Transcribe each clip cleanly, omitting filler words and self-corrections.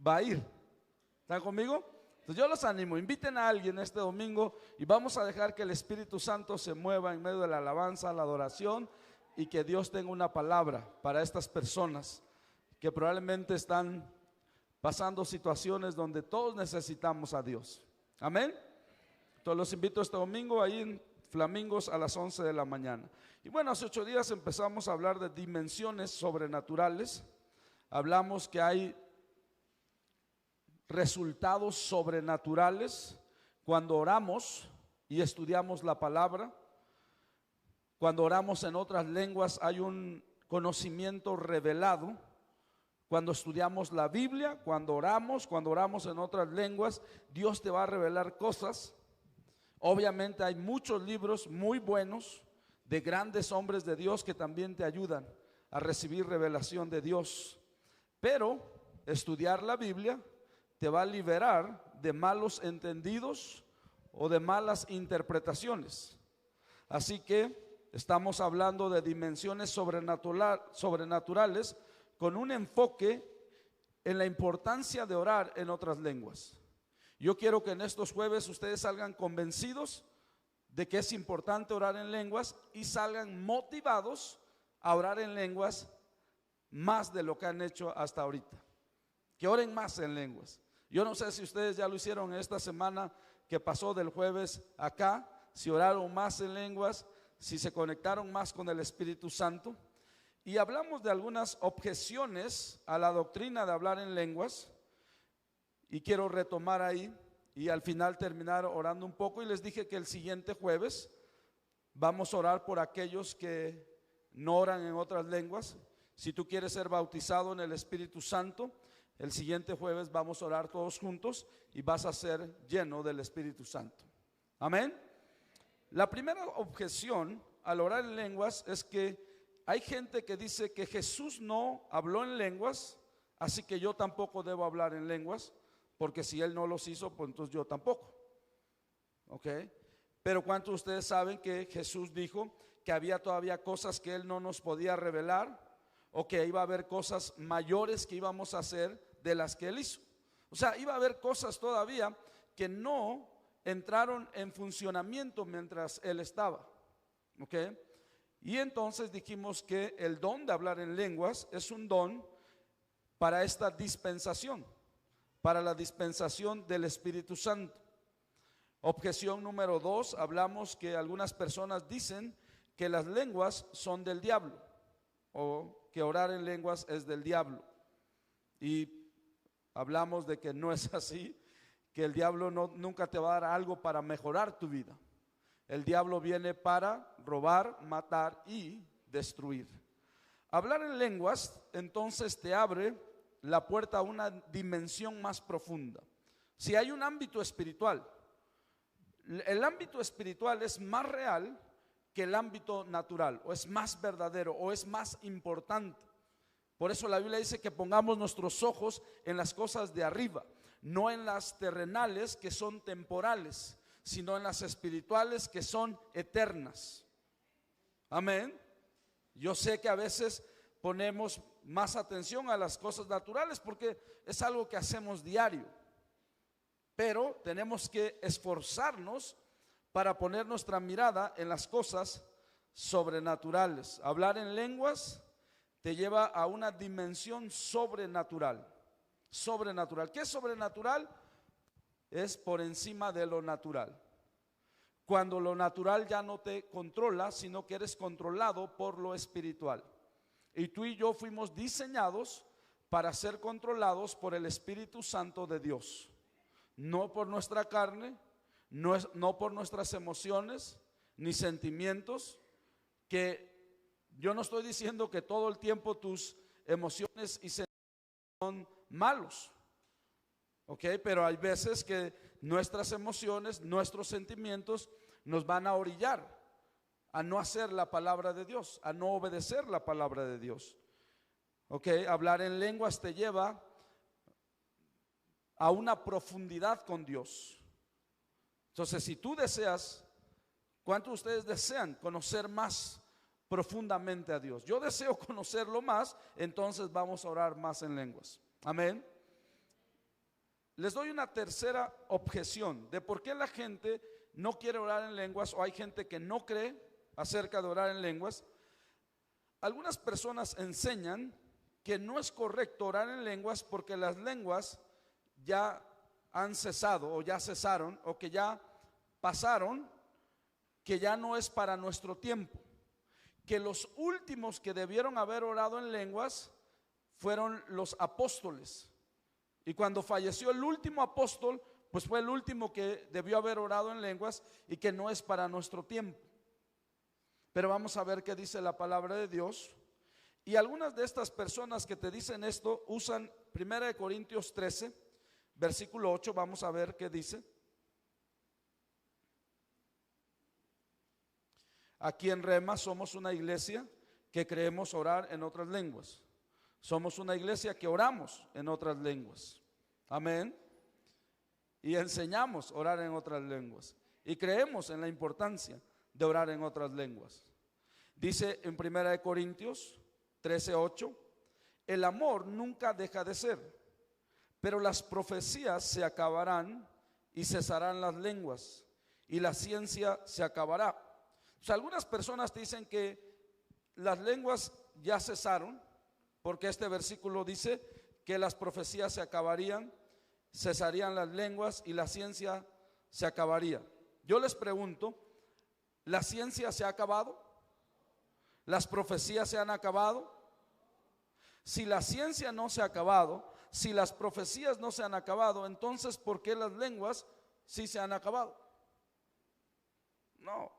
va a ir. ¿Están conmigo? Entonces yo los animo, inviten a alguien este domingo y vamos a dejar que el Espíritu Santo se mueva en medio de la alabanza, la adoración, y que Dios tenga una palabra para estas personas que probablemente están pasando situaciones donde todos necesitamos a Dios. Amén. Entonces los invito este domingo ahí en Flamingos a las 11 de la mañana. Y bueno, hace 8 días empezamos a hablar de dimensiones sobrenaturales. Hablamos que hay resultados sobrenaturales cuando oramos y estudiamos la palabra. Cuando oramos en otras lenguas hay un conocimiento revelado. Cuando estudiamos la Biblia, cuando oramos en otras lenguas, Dios te va a revelar cosas. Obviamente hay muchos libros muy buenos de grandes hombres de Dios que también te ayudan a recibir revelación de Dios. Pero estudiar la Biblia te va a liberar de malos entendidos o de malas interpretaciones. Así que estamos hablando de dimensiones sobrenaturales con un enfoque en la importancia de orar en otras lenguas. Yo quiero que en estos jueves ustedes salgan convencidos de que es importante orar en lenguas y salgan motivados a orar en lenguas más de lo que han hecho hasta ahorita. Que oren más en lenguas. Yo no sé si ustedes ya lo hicieron esta semana que pasó del jueves acá, si oraron más en lenguas, si se conectaron más con el Espíritu Santo. Y hablamos de algunas objeciones a la doctrina de hablar en lenguas. Y quiero retomar ahí y al final terminar orando un poco. Y les dije que el siguiente jueves vamos a orar por aquellos que no oran en otras lenguas. Si tú quieres ser bautizado en el Espíritu Santo, el siguiente jueves vamos a orar todos juntos y vas a ser lleno del Espíritu Santo. Amén. La primera objeción al orar en lenguas es que hay gente que dice que Jesús no habló en lenguas, así que yo tampoco debo hablar en lenguas, porque si Él no los hizo, pues entonces yo tampoco. ¿Ok? Pero ¿cuántos de ustedes saben que Jesús dijo que había todavía cosas que Él no nos podía revelar? O que iba a haber cosas mayores que íbamos a hacer de las que Él hizo. O sea, iba a haber cosas todavía que no entraron en funcionamiento mientras Él estaba. ¿Ok? Y entonces dijimos que el don de hablar en lenguas es un don para esta dispensación, para la dispensación del Espíritu Santo. Objeción número 2, hablamos que algunas personas dicen que las lenguas son del diablo, o que orar en lenguas es del diablo. Y hablamos de que no es así, que el diablo nunca te va a dar algo para mejorar tu vida. El diablo viene para robar, matar y destruir. Hablar en lenguas entonces te abre la puerta a una dimensión más profunda. Si hay un ámbito espiritual, el ámbito espiritual es más real que el ámbito natural, o es más verdadero, o es más importante. Por eso la Biblia dice que pongamos nuestros ojos en las cosas de arriba, no en las terrenales que son temporales, sino en las espirituales que son eternas. Amén. Yo sé que a veces ponemos más atención a las cosas naturales porque es algo que hacemos diario, pero tenemos que esforzarnos para poner nuestra mirada en las cosas sobrenaturales. Hablar en lenguas te lleva a una dimensión sobrenatural. Sobrenatural. ¿Qué es sobrenatural? Es por encima de lo natural. Cuando lo natural ya no te controla, sino que eres controlado por lo espiritual. Y tú y yo fuimos diseñados para ser controlados por el Espíritu Santo de Dios. No por nuestra carne, no por nuestras emociones ni sentimientos, que yo no estoy diciendo que todo el tiempo tus emociones y sentimientos son malos, ¿ok? Pero hay veces que nuestras emociones, nuestros sentimientos nos van a orillar a no hacer la palabra de Dios, a no obedecer la palabra de Dios. ¿Ok? Hablar en lenguas te lleva a una profundidad con Dios. Entonces, si tú deseas, ¿cuántos de ustedes desean conocer más profundamente a Dios? Yo deseo conocerlo más, entonces vamos a orar más en lenguas. Amén. les doy una tercera objeción de por qué la gente no quiere orar en lenguas, o hay gente que no cree acerca de orar en lenguas. Algunas personas enseñan que no es correcto orar en lenguas porque las lenguas ya han cesado o ya cesaron o que ya pasaron, que ya no es para nuestro tiempo, que los últimos que debieron haber orado en lenguas fueron los apóstoles, y cuando falleció el último apóstol, pues fue el último que debió haber orado en lenguas y que no es para nuestro tiempo. Pero vamos a ver qué dice la palabra de Dios. Y algunas de estas personas que te dicen esto usan 1 Corintios 13, versículo 8, vamos a ver qué dice. Aquí en Rema somos una iglesia que creemos orar en otras lenguas. Somos una iglesia que oramos en otras lenguas. Amén. Y enseñamos a orar en otras lenguas. Y creemos en la importancia de orar en otras lenguas. Dice en 1 Corintios 13:8, el amor nunca deja de ser, pero las profecías se acabarán y cesarán las lenguas y la ciencia se acabará. O sea, algunas personas dicen que las lenguas ya cesaron, porque este versículo dice que las profecías se acabarían, cesarían las lenguas y la ciencia se acabaría. Yo les pregunto, ¿la ciencia se ha acabado? ¿Las profecías se han acabado? Si la ciencia no se ha acabado, si las profecías no se han acabado, entonces ¿por qué las lenguas sí se han acabado? No,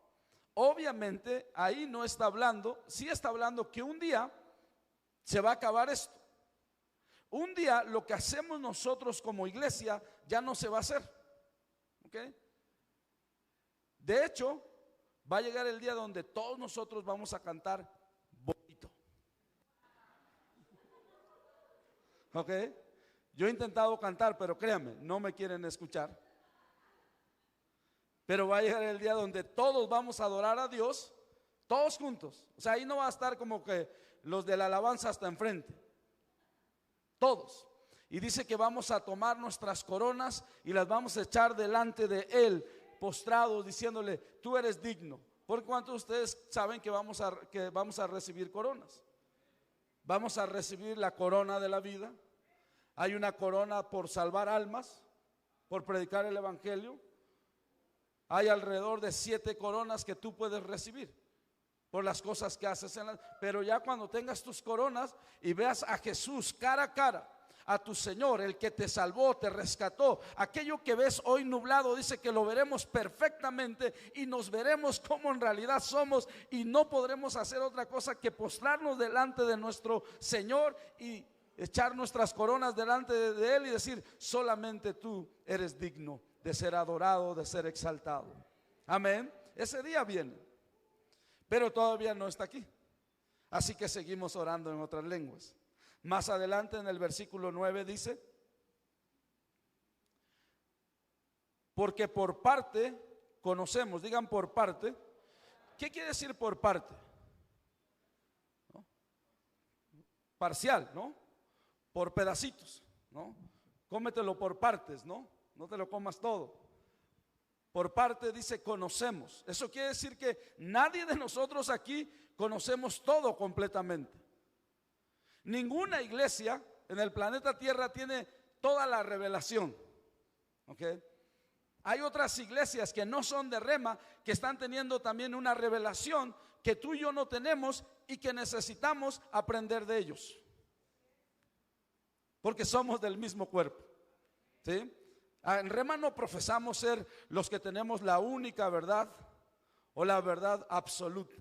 obviamente ahí no está hablando, sí está hablando que un día se va a acabar esto. Un día lo que hacemos nosotros como iglesia ya no se va a hacer. ¿Ok? De hecho, va a llegar el día donde todos nosotros vamos a cantar bonito. ¿Ok? Yo he intentado cantar, pero créanme, no me quieren escuchar. Pero va a llegar el día donde todos vamos a adorar a Dios, todos juntos. O sea, ahí no va a estar como que los de la alabanza hasta enfrente. Todos. Y dice que vamos a tomar nuestras coronas y las vamos a echar delante de Él, postrados, diciéndole, tú eres digno. ¿Por cuántos de ustedes saben que vamos a recibir coronas? Vamos a recibir la corona de la vida. Hay una corona por salvar almas, por predicar el evangelio. Hay alrededor de 7 coronas que tú puedes recibir por las cosas que haces pero ya cuando tengas tus coronas y veas a Jesús cara a cara, a tu Señor, el que te salvó, te rescató, aquello que ves hoy nublado, dice que lo veremos perfectamente y nos veremos como en realidad somos, y no podremos hacer otra cosa que postrarnos delante de nuestro Señor y echar nuestras coronas delante de Él y decir, solamente tú eres digno de ser adorado, de ser exaltado. Amén. Ese día viene, pero todavía no está aquí. Así que seguimos orando en otras lenguas. Más adelante en el versículo 9 dice, porque por parte conocemos, digan por parte. ¿Qué quiere decir por parte? ¿No? Parcial, ¿no? Por pedacitos, ¿no? Cómetelo por partes, ¿no? No te lo comas todo. Por parte dice conocemos. Eso quiere decir que nadie de nosotros aquí conocemos todo completamente. Ninguna iglesia en el planeta Tierra tiene toda la revelación. ¿Ok? Hay otras iglesias que no son de Rema, que están teniendo también una revelación que tú y yo no tenemos y que necesitamos aprender de ellos. Porque somos del mismo cuerpo. ¿Sí? En Rema no profesamos ser los que tenemos la única verdad o la verdad absoluta.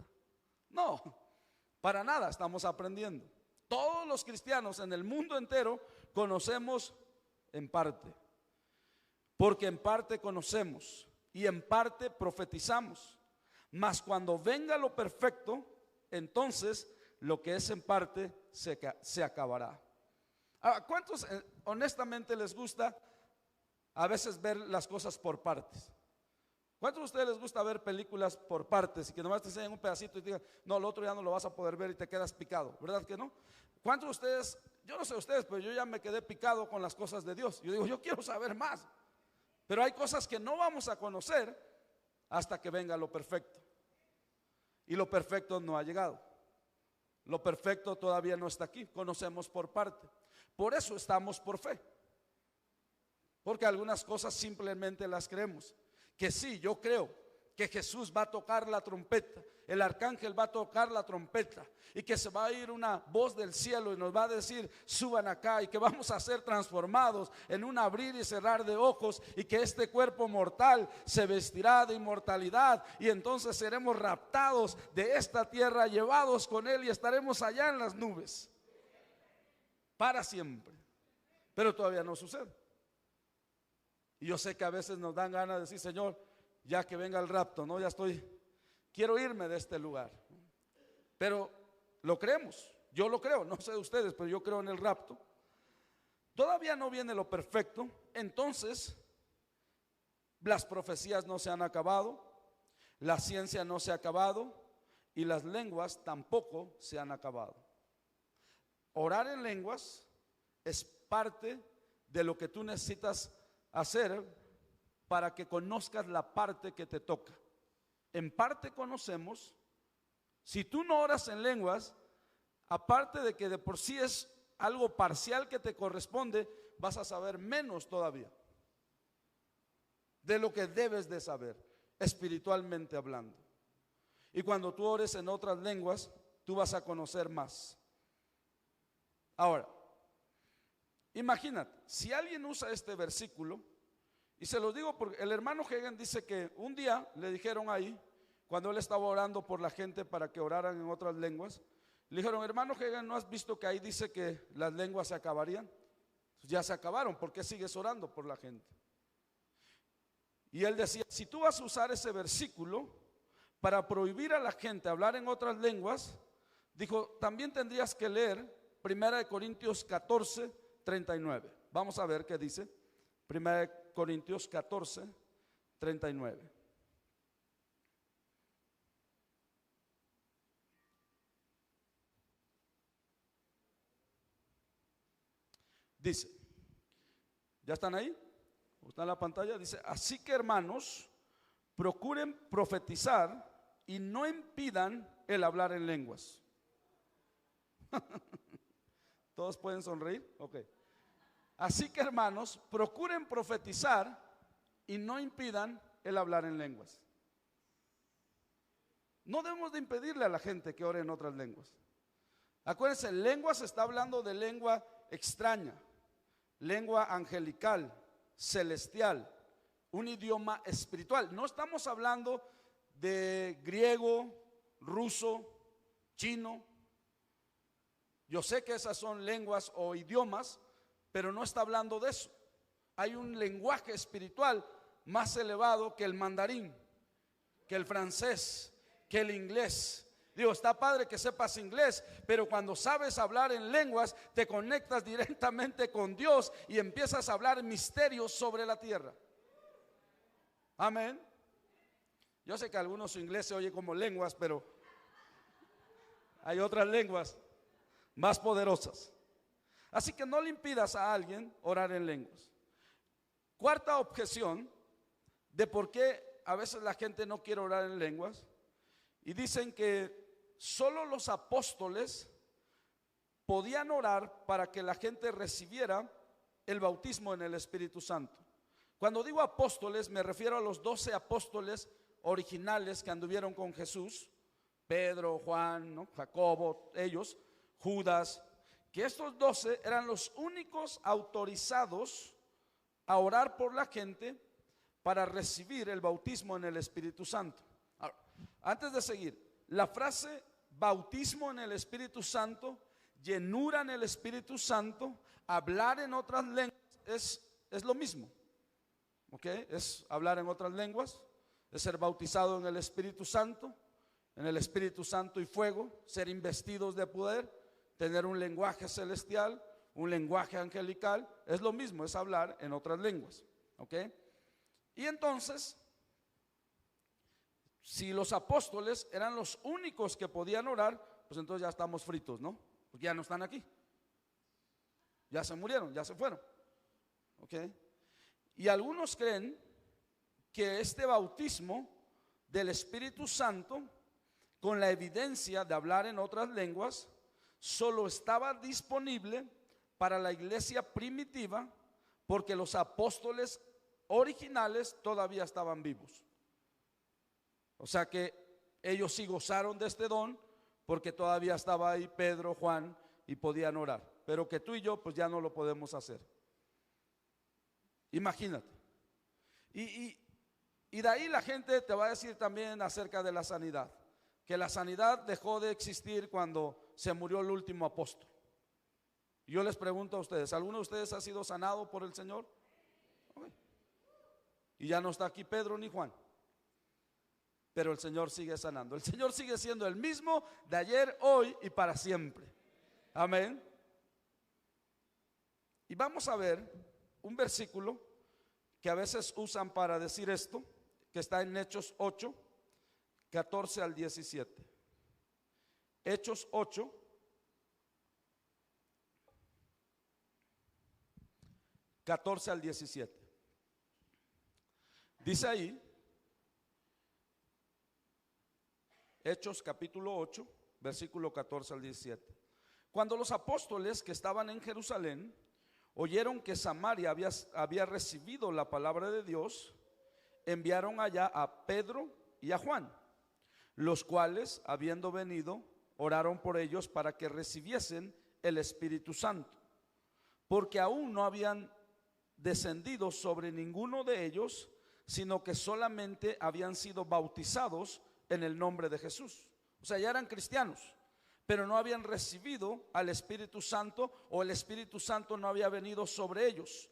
No, para nada, estamos aprendiendo. Todos los cristianos en el mundo entero conocemos en parte, porque en parte conocemos y en parte profetizamos. Mas cuando venga lo perfecto, entonces lo que es en parte se acabará. ¿A cuántos honestamente les gusta a veces ver las cosas por partes? ¿Cuántos de ustedes les gusta ver películas por partes y que nomás te enseñan un pedacito y te digan, no, lo otro ya no lo vas a poder ver y te quedas picado? ¿Verdad que no? ¿Cuántos de ustedes yo no sé ustedes, pero yo ya me quedé picado con las cosas de Dios. Yo digo, yo quiero saber más. Pero hay cosas que no vamos a conocer hasta que venga lo perfecto. Y lo perfecto no ha llegado. Lo perfecto todavía no está aquí. Conocemos por parte. Por eso estamos por fe. Porque algunas cosas simplemente las creemos. Que sí, yo creo que Jesús va a tocar la trompeta, el arcángel va a tocar la trompeta, y que se va a ir una voz del cielo y nos va a decir, suban acá, y que vamos a ser transformados en un abrir y cerrar de ojos, y que este cuerpo mortal se vestirá de inmortalidad, y entonces seremos raptados de esta tierra, llevados con él, y estaremos allá en las nubes para siempre. Pero todavía no sucede. Y yo sé que a veces nos dan ganas de decir, Señor, ya que venga el rapto, no, quiero irme de este lugar. Pero lo creemos, yo lo creo, no sé de ustedes, pero yo creo en el rapto. Todavía no viene lo perfecto, entonces las profecías no se han acabado, la ciencia no se ha acabado y las lenguas tampoco se han acabado. Orar en lenguas es parte de lo que tú necesitas hacer para que conozcas la parte que te toca. En parte conocemos. Si tú no oras en lenguas, aparte de que de por sí es algo parcial que te corresponde, vas a saber menos todavía de lo que debes de saber, espiritualmente hablando. Y cuando tú ores en otras lenguas, tú vas a conocer más. Ahora, imagínate, si alguien usa este versículo, y se los digo porque el hermano Hagin dice que un día le dijeron ahí, cuando él estaba orando por la gente para que oraran en otras lenguas, le dijeron, hermano Hagin, ¿no has visto que ahí dice que las lenguas se acabarían? Ya se acabaron, ¿por qué sigues orando por la gente? Y él decía, si tú vas a usar ese versículo para prohibir a la gente hablar en otras lenguas, dijo, también tendrías que leer 1 Corintios 14, 39. Vamos a ver qué dice 1 Corintios 14, 39. Dice, ¿ya están ahí? ¿Está en la pantalla? Dice, así que hermanos, procuren profetizar y no impidan el hablar en lenguas. ¿Todos pueden sonreír? Ok. Así que hermanos, procuren profetizar y no impidan el hablar en lenguas. No debemos de impedirle a la gente que ore en otras lenguas. Acuérdense, lenguas está hablando de lengua extraña, lengua angelical, celestial, un idioma espiritual. No estamos hablando de griego, ruso, chino. Yo sé que esas son lenguas o idiomas, pero no está hablando de eso. Hay un lenguaje espiritual más elevado que el mandarín, que el francés, que el inglés. Digo, está padre que sepas inglés, pero cuando sabes hablar en lenguas, te conectas directamente con Dios y empiezas a hablar misterios sobre la tierra. Amén. Yo sé que algunos su inglés se oye como lenguas, pero hay otras lenguas más poderosas. Así que no le impidas a alguien orar en lenguas. Cuarta objeción de por qué a veces la gente no quiere orar en lenguas. Y dicen que solo los apóstoles podían orar para que la gente recibiera el bautismo en el Espíritu Santo. Cuando digo apóstoles me refiero a los 12 apóstoles originales que anduvieron con Jesús. Pedro, Juan, ¿no? Jacobo, ellos, Judas. Que estos 12 eran los únicos autorizados a orar por la gente para recibir el bautismo en el Espíritu Santo. Ahora, antes de seguir, la frase bautismo en el Espíritu Santo, llenura en el Espíritu Santo, hablar en otras lenguas es lo mismo. ¿Ok? Es hablar en otras lenguas, es ser bautizado en el Espíritu Santo y fuego, ser investidos de poder, tener un lenguaje celestial, un lenguaje angelical, es lo mismo, es hablar en otras lenguas. ¿Ok? Y entonces, si los apóstoles eran los únicos que podían orar, pues entonces ya estamos fritos, ¿no? Porque ya no están aquí. ya se murieron, ya se fueron. ¿Ok? Y algunos creen que este bautismo del Espíritu Santo, con la evidencia de hablar en otras lenguas, solo estaba disponible para la iglesia primitiva porque los apóstoles originales todavía estaban vivos. O sea que ellos sí gozaron de este don porque todavía estaba ahí Pedro, Juan, y podían orar. Pero que tú y yo pues ya no lo podemos hacer. Imagínate. Y de ahí la gente te va a decir también acerca de la sanidad, que la sanidad dejó de existir cuando se murió el último apóstol. Yo les pregunto a ustedes, ¿alguno de ustedes ha sido sanado por el Señor? Y ya no está aquí Pedro ni Juan, pero el Señor sigue sanando. El Señor sigue siendo el mismo de ayer, hoy y para siempre. Amén. Y vamos a ver un versículo que a veces usan para decir esto, que está en Hechos 8, 14 al 17. Hechos 8, 14 al 17. Dice ahí, Hechos capítulo 8, versículo 14 al 17. Cuando los apóstoles que estaban en Jerusalén oyeron que Samaria había recibido la palabra de Dios, enviaron allá a Pedro y a Juan, los cuales, habiendo venido, oraron por ellos para que recibiesen el Espíritu Santo, porque aún no habían descendido sobre ninguno de ellos, sino que solamente habían sido bautizados en el nombre de Jesús. O sea, ya eran cristianos, pero no habían recibido al Espíritu Santo, o el Espíritu Santo no había venido sobre ellos.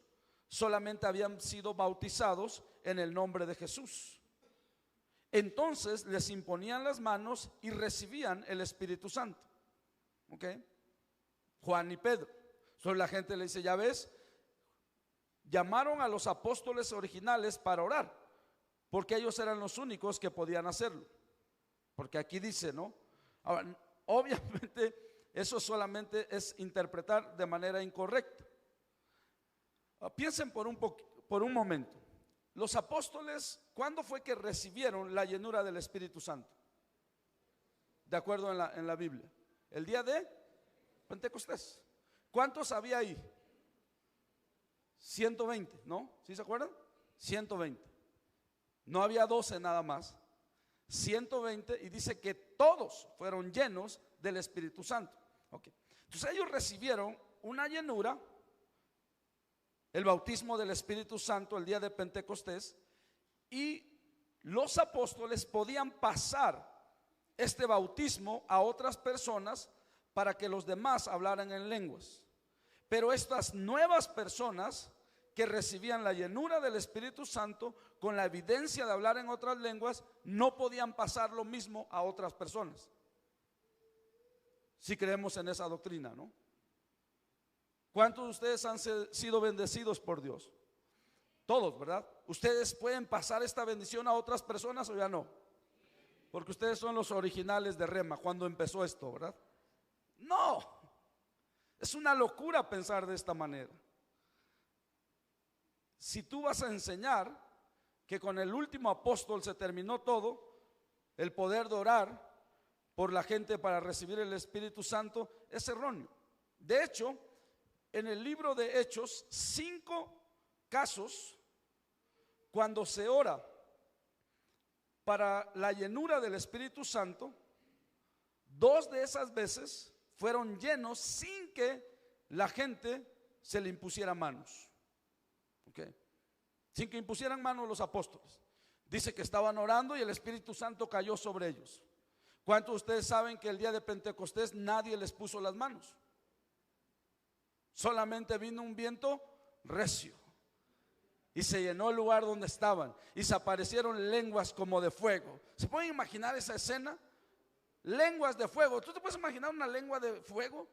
Solamente habían sido bautizados en el nombre de Jesús. Entonces les imponían las manos y recibían el Espíritu Santo. ¿Ok? Juan y Pedro. Entonces la gente le dice, ya ves, llamaron a los apóstoles originales para orar, porque ellos eran los únicos que podían hacerlo. Porque aquí dice, ¿no? Ahora, obviamente eso solamente es interpretar de manera incorrecta. Piensen por un momento. Los apóstoles, ¿cuándo fue que recibieron la llenura del Espíritu Santo? De acuerdo en la Biblia. El día de Pentecostés. ¿Cuántos había ahí? 120, ¿no? ¿Sí se acuerdan? 120. No había 12 nada más. 120, y dice que todos fueron llenos del Espíritu Santo. Okay. Entonces ellos recibieron una llenura, el bautismo del Espíritu Santo el día de Pentecostés, y los apóstoles podían pasar este bautismo a otras personas para que los demás hablaran en lenguas. Pero estas nuevas personas que recibían la llenura del Espíritu Santo con la evidencia de hablar en otras lenguas, no podían pasar lo mismo a otras personas. Si creemos en esa doctrina, ¿no? ¿Cuántos de ustedes han sido bendecidos por Dios? Todos, ¿verdad? ¿Ustedes pueden pasar esta bendición a otras personas o ya no? Porque ustedes son los originales de Rema cuando empezó esto, ¿verdad? No, es una locura pensar de esta manera. Si tú vas a enseñar que con el último apóstol se terminó todo, el poder de orar por la gente para recibir el Espíritu Santo, es erróneo. De hecho, en el libro de Hechos, 5 casos cuando se ora para la llenura del Espíritu Santo, 2 de esas veces fueron llenos sin que la gente se le impusiera manos. Okay. Sin que impusieran manos los apóstoles. Dice que estaban orando y el Espíritu Santo cayó sobre ellos. ¿Cuántos de ustedes saben que el día de Pentecostés nadie les puso las manos? Solamente vino un viento recio y se llenó el lugar donde estaban y se aparecieron lenguas como de fuego. ¿Se pueden imaginar esa escena? Lenguas de fuego. ¿Tú te puedes imaginar una lengua de fuego?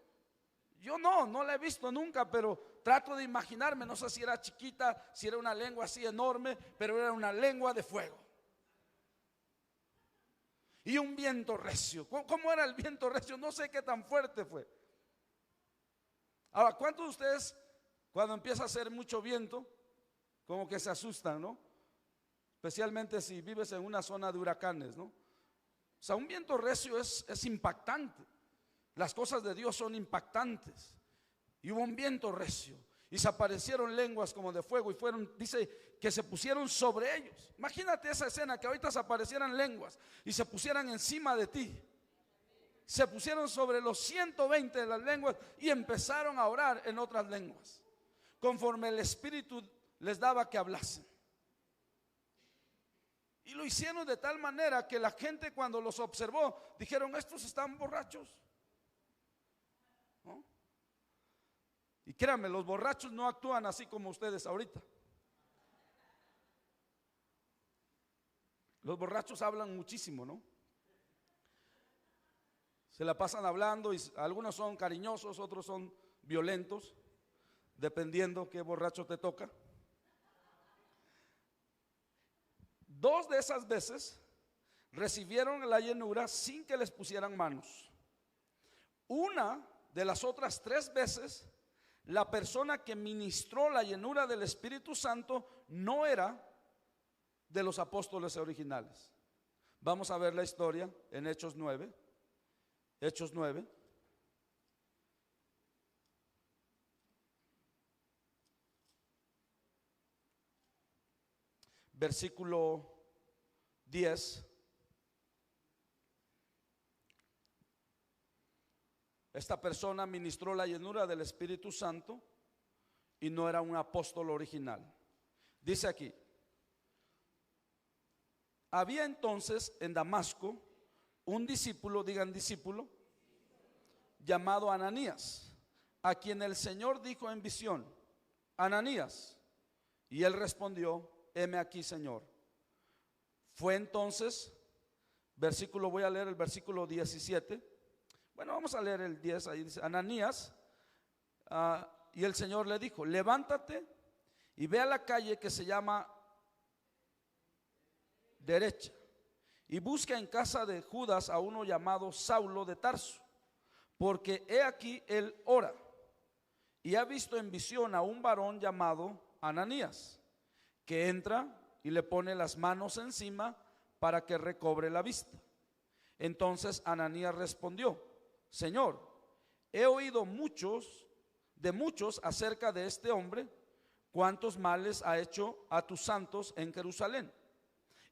Yo no la he visto nunca, pero trato de imaginarme. No sé si era chiquita, si era una lengua así enorme, pero era una lengua de fuego. Y un viento recio. ¿Cómo era el viento recio? No sé qué tan fuerte fue. Ahora, ¿cuántos de ustedes cuando empieza a hacer mucho viento, como que se asustan, ¿no? Especialmente si vives en una zona de huracanes, ¿no? O sea, un viento recio es impactante. Las cosas de Dios son impactantes. Y hubo un viento recio y se aparecieron lenguas como de fuego y fueron, dice, que se pusieron sobre ellos. Imagínate esa escena, que ahorita se aparecieran lenguas y se pusieran encima de ti. Se pusieron sobre los 120 de las lenguas y empezaron a orar en otras lenguas, conforme el Espíritu les daba que hablasen. Y lo hicieron de tal manera que la gente, cuando los observó, dijeron: estos están borrachos, ¿no? Y créanme, los borrachos no actúan así como ustedes ahorita. Los borrachos hablan muchísimo, ¿no? Se la pasan hablando y algunos son cariñosos, otros son violentos, dependiendo qué borracho te toca. 2 de esas veces recibieron la llenura sin que les pusieran manos. Una de las otras 3 veces, la persona que ministró la llenura del Espíritu Santo no era de los apóstoles originales. Vamos a ver la historia en Hechos 9. Hechos 9. Versículo 10. Esta persona ministró la llenura del Espíritu Santo y no era un apóstol original. Dice aquí: había entonces en Damasco un discípulo, digan discípulo, llamado Ananías, a quien el Señor dijo en visión: Ananías. Y él respondió: heme aquí, Señor. Fue entonces, voy a leer el versículo 17. Bueno, vamos a leer el 10. Ahí dice: Ananías, y el Señor le dijo: levántate y ve a la calle que se llama Derecha, y busca en casa de Judas a uno llamado Saulo de Tarso, porque he aquí él ora, y ha visto en visión a un varón llamado Ananías, que entra y le pone las manos encima para que recobre la vista. Entonces Ananías respondió: Señor, he oído de muchos acerca de este hombre, cuántos males ha hecho a tus santos en Jerusalén,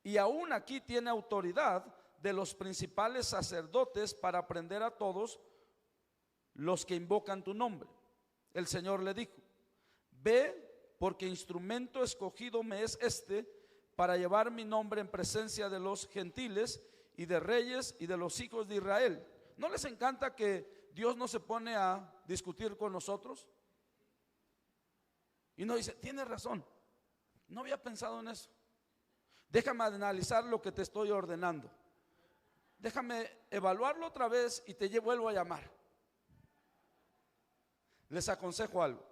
y aún aquí tiene autoridad de los principales sacerdotes para prender a todos los que invocan tu nombre. El Señor le dijo: ve, porque instrumento escogido me es este para llevar mi nombre en presencia de los gentiles y de reyes y de los hijos de Israel. ¿No les encanta que Dios no se pone a discutir con nosotros? Y nos dice: tienes razón, no había pensado en eso. Déjame analizar lo que te estoy ordenando. Déjame evaluarlo otra vez y te vuelvo a llamar. Les aconsejo algo: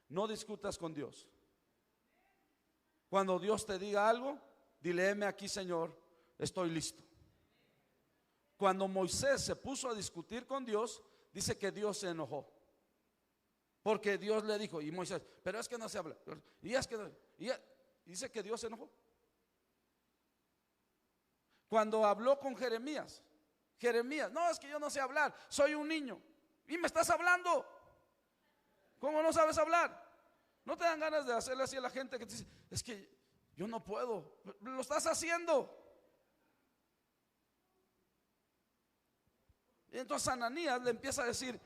no discutas con Dios. Cuando Dios te diga algo, dile: heme aquí, Señor, estoy listo. Cuando Moisés se puso a discutir con Dios, dice que Dios se enojó, porque Dios le dijo, y Moisés: pero es que no se habla, y es que no, y dice que Dios se enojó. Cuando habló con Jeremías, no, es que yo no sé hablar, soy un niño. Y me estás hablando. ¿Cómo no sabes hablar? ¿No te dan ganas de hacerle así a la gente que te dice: es que yo no puedo? Lo estás haciendo. Y entonces Ananías le empieza a decir: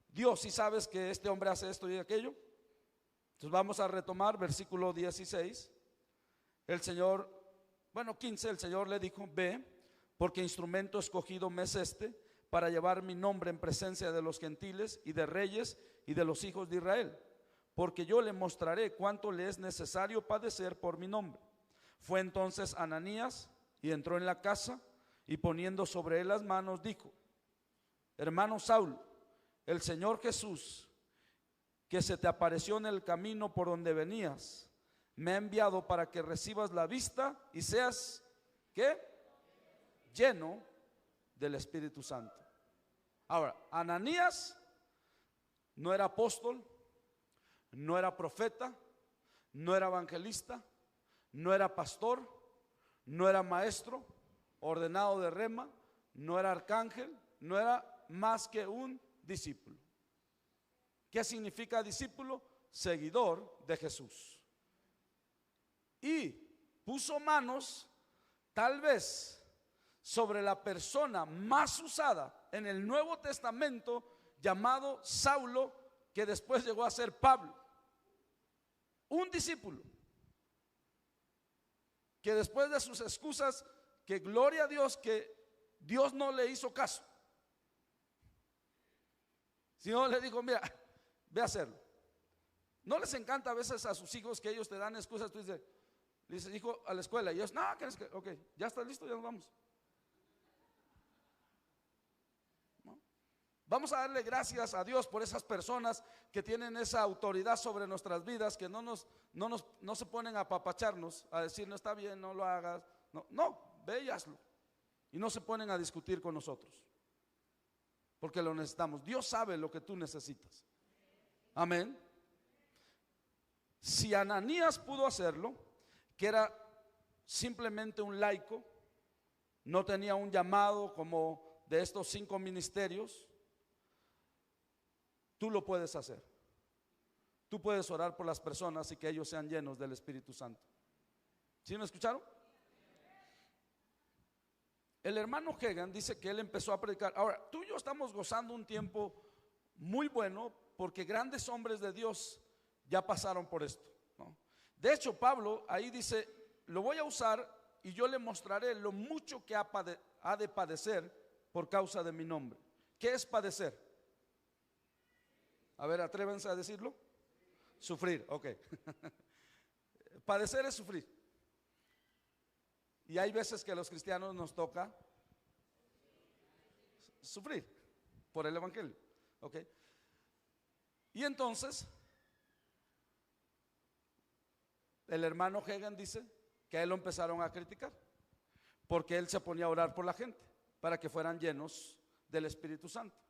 Dios, si sabes que este hombre hace esto y aquello. Entonces vamos a retomar versículo 16. El Señor, 15, el Señor le dijo: ve, porque instrumento escogido me es este para llevar mi nombre en presencia de los gentiles y de reyes y de los hijos de Israel, porque yo le mostraré cuánto le es necesario padecer por mi nombre. Fue entonces Ananías y entró en la casa, y poniendo sobre él las manos dijo: hermano Saulo, el Señor Jesús, que se te apareció en el camino por donde venías, me ha enviado para que recibas la vista y seas, ¿qué? Lleno del Espíritu Santo. Ahora, Ananías no era apóstol, no era profeta, no era evangelista, no era pastor, no era maestro ordenado de rema, no era arcángel, no era más que un discípulo. ¿Qué significa discípulo? Seguidor de Jesús. Y puso manos tal vez sobre la persona más usada en el Nuevo Testamento, llamado Saulo, que después llegó a ser Pablo. Un discípulo que después de sus excusas, que gloria a Dios que Dios no le hizo caso, sino le dijo: mira, ve a hacerlo. ¿No les encanta a veces a sus hijos que ellos te dan excusas? Tú dices, le dices: hijo, a la escuela. Y ellos: no, ok, ya está listo, ya nos vamos. ¿No? Vamos a darle gracias a Dios por esas personas que tienen esa autoridad sobre nuestras vidas, que no se ponen a apapacharnos, a decir: no está bien, no lo hagas. No, ve y hazlo. Y no se ponen a discutir con nosotros, porque lo necesitamos. Dios sabe lo que tú necesitas. Amén. Si Ananías pudo hacerlo, que era simplemente un laico, no tenía un llamado como de estos 5 ministerios, tú lo puedes hacer. Tú puedes orar por las personas y que ellos sean llenos del Espíritu Santo. ¿Sí me escucharon? El hermano Hagin dice que él empezó a predicar. Ahora, tú y yo estamos gozando un tiempo muy bueno, porque grandes hombres de Dios ya pasaron por esto, ¿no? De hecho, Pablo ahí dice: lo voy a usar y yo le mostraré lo mucho que ha de padecer por causa de mi nombre. ¿Qué es padecer? A ver, atrévense a decirlo. Sufrir, ok. Padecer es sufrir. Y hay veces que a los cristianos nos toca sufrir por el evangelio, ok. Y entonces el hermano Hagin dice que a él lo empezaron a criticar, porque él se ponía a orar por la gente para que fueran llenos del Espíritu Santo,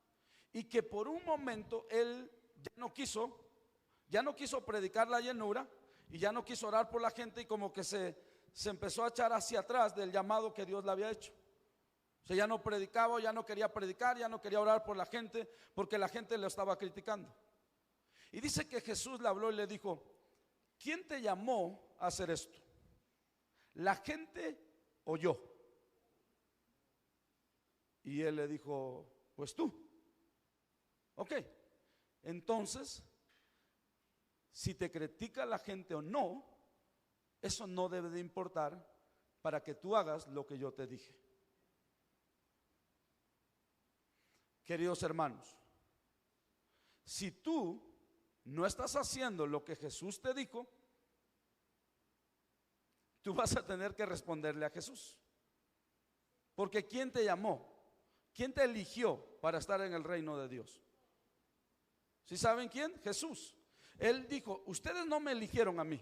y que por un momento él ya no quiso predicar la llenura, y ya no quiso orar por la gente, y como que se empezó a echar hacia atrás del llamado que Dios le había hecho. O sea, ya no predicaba, ya no quería predicar, ya no quería orar por la gente, porque la gente lo estaba criticando. Y dice que Jesús le habló y le dijo: ¿quién te llamó a hacer esto? ¿La gente o yo? Y él le dijo: pues tú. Ok, entonces, si te critica la gente o no, eso no debe de importar para que tú hagas lo que yo te dije. Queridos hermanos, si tú no estás haciendo lo que Jesús te dijo, tú vas a tener que responderle a Jesús. Porque ¿quién te llamó? ¿Quién te eligió para estar en el reino de Dios? ¿Sí saben quién? Jesús. Él dijo: ustedes no me eligieron a mí,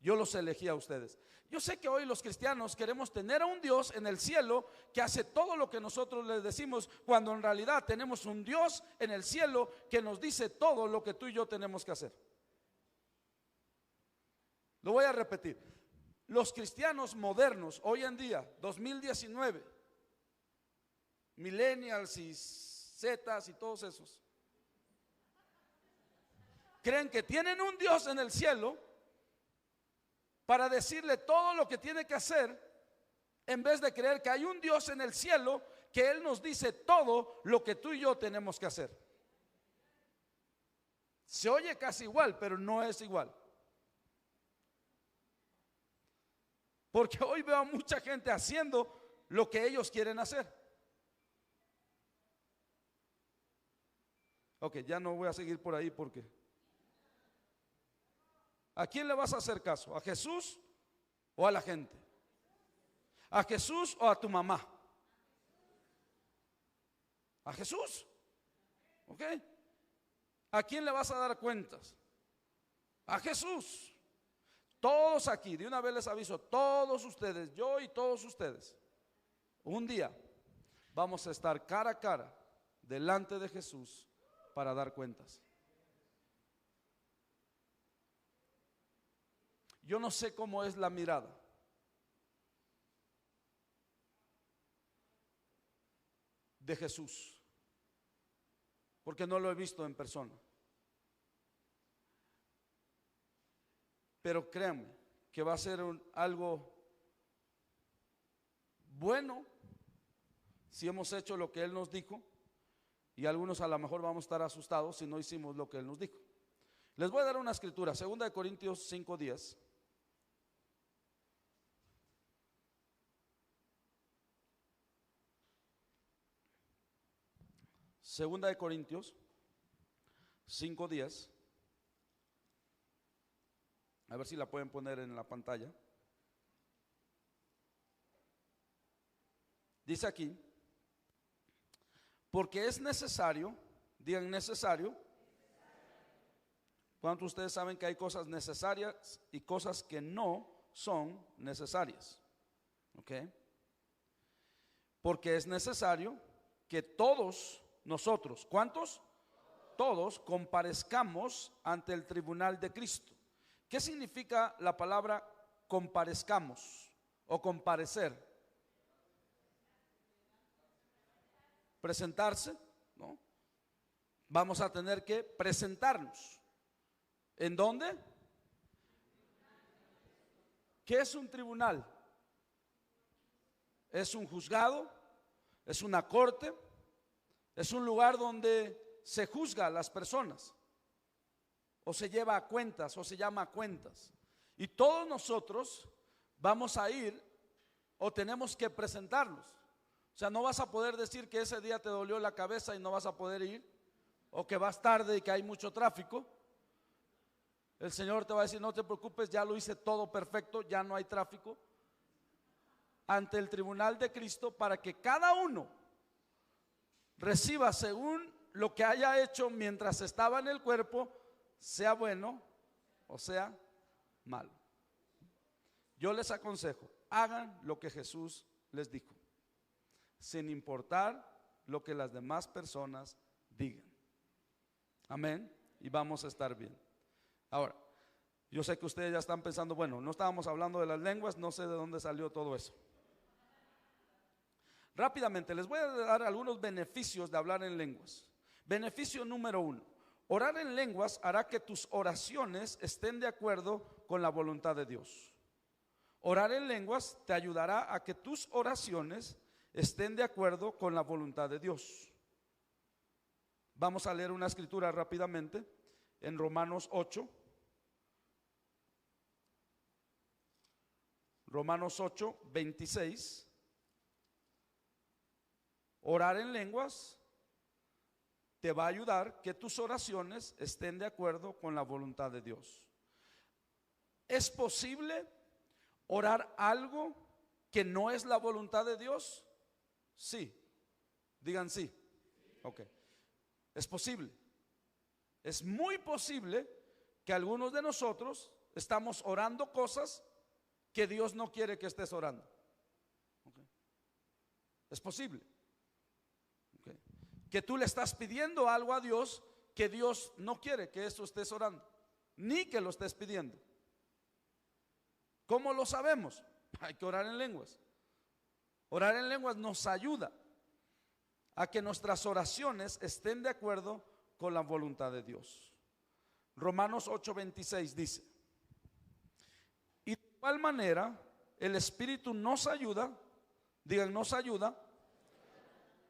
yo los elegí a ustedes. Yo sé que hoy los cristianos queremos tener a un Dios en el cielo que hace todo lo que nosotros les decimos, cuando en realidad tenemos un Dios en el cielo que nos dice todo lo que tú y yo tenemos que hacer. Lo voy a repetir. Los cristianos modernos hoy en día, 2019, millennials y zetas y todos esos, creen que tienen un Dios en el cielo para decirle todo lo que tiene que hacer, en vez de creer que hay un Dios en el cielo que Él nos dice todo lo que tú y yo tenemos que hacer. Se oye casi igual, pero no es igual. Porque hoy veo a mucha gente haciendo lo que ellos quieren hacer. Ok, ya no voy a seguir por ahí porque... ¿A quién le vas a hacer caso? ¿A Jesús o a la gente? ¿A Jesús o a tu mamá? ¿A Jesús? ¿Ok? ¿A quién le vas a dar cuentas? A Jesús. Todos aquí, de una vez les aviso, todos ustedes, yo y todos ustedes, un día vamos a estar cara a cara delante de Jesús para dar cuentas. Yo no sé cómo es la mirada. De Jesús, porque no lo he visto en persona. Pero créanme que va a ser algo bueno si hemos hecho lo que Él nos dijo, y algunos a lo mejor vamos a estar asustados si no hicimos lo que Él nos dijo. Les voy a dar una escritura, 2 Corintios 5:10. Segunda de Corintios 5:10. A ver si la pueden poner en la pantalla. Dice aquí: porque es necesario, digan necesario. ¿Cuántos de ustedes saben que hay cosas necesarias y cosas que no son necesarias? ¿Ok? Porque es necesario que todos nosotros, ¿cuántos? Todos comparezcamos ante el tribunal de Cristo. ¿Qué significa la palabra comparezcamos o comparecer? Presentarse, ¿no? Vamos a tener que presentarnos. ¿En dónde? ¿Qué es un tribunal? ¿Es un juzgado? ¿Es una corte? Es un lugar donde se juzga a las personas, o se lleva a cuentas, o se llama a cuentas. Y todos nosotros vamos a ir, o tenemos que presentarnos. O sea, no vas a poder decir que ese día te dolió la cabeza y no vas a poder ir, o que vas tarde y que hay mucho tráfico. El Señor te va a decir: no te preocupes, ya lo hice todo perfecto, ya no hay tráfico. Ante el tribunal de Cristo, para que cada uno reciba según lo que haya hecho mientras estaba en el cuerpo, sea bueno o sea malo. Yo les aconsejo, hagan lo que Jesús les dijo, sin importar lo que las demás personas digan. Amén. Y vamos a estar bien. Ahora, yo sé que ustedes ya están pensando: bueno, no estábamos hablando de las lenguas, no sé de dónde salió todo eso. Rápidamente les voy a dar algunos beneficios de hablar en lenguas. Beneficio número 1: orar en lenguas hará que tus oraciones estén de acuerdo con la voluntad de Dios. Orar en lenguas te ayudará a que tus oraciones estén de acuerdo con la voluntad de Dios. Vamos a leer una escritura rápidamente en Romanos 8. Romanos 8, 26. Orar en lenguas te va a ayudar que tus oraciones estén de acuerdo con la voluntad de Dios. ¿Es posible orar algo que no es la voluntad de Dios? Sí. Digan sí. Ok. Es posible. Es muy posible que algunos de nosotros estamos orando cosas que Dios no quiere que estés orando. Okay. Es posible. Okay. Que tú le estás pidiendo algo a Dios que Dios no quiere que eso estés orando, ni que lo estés pidiendo. ¿Cómo lo sabemos? Hay que orar en lenguas. Orar en lenguas nos ayuda a que nuestras oraciones estén de acuerdo con la voluntad de Dios. Romanos 8:26 dice: y de igual manera el Espíritu nos ayuda, digan nos ayuda,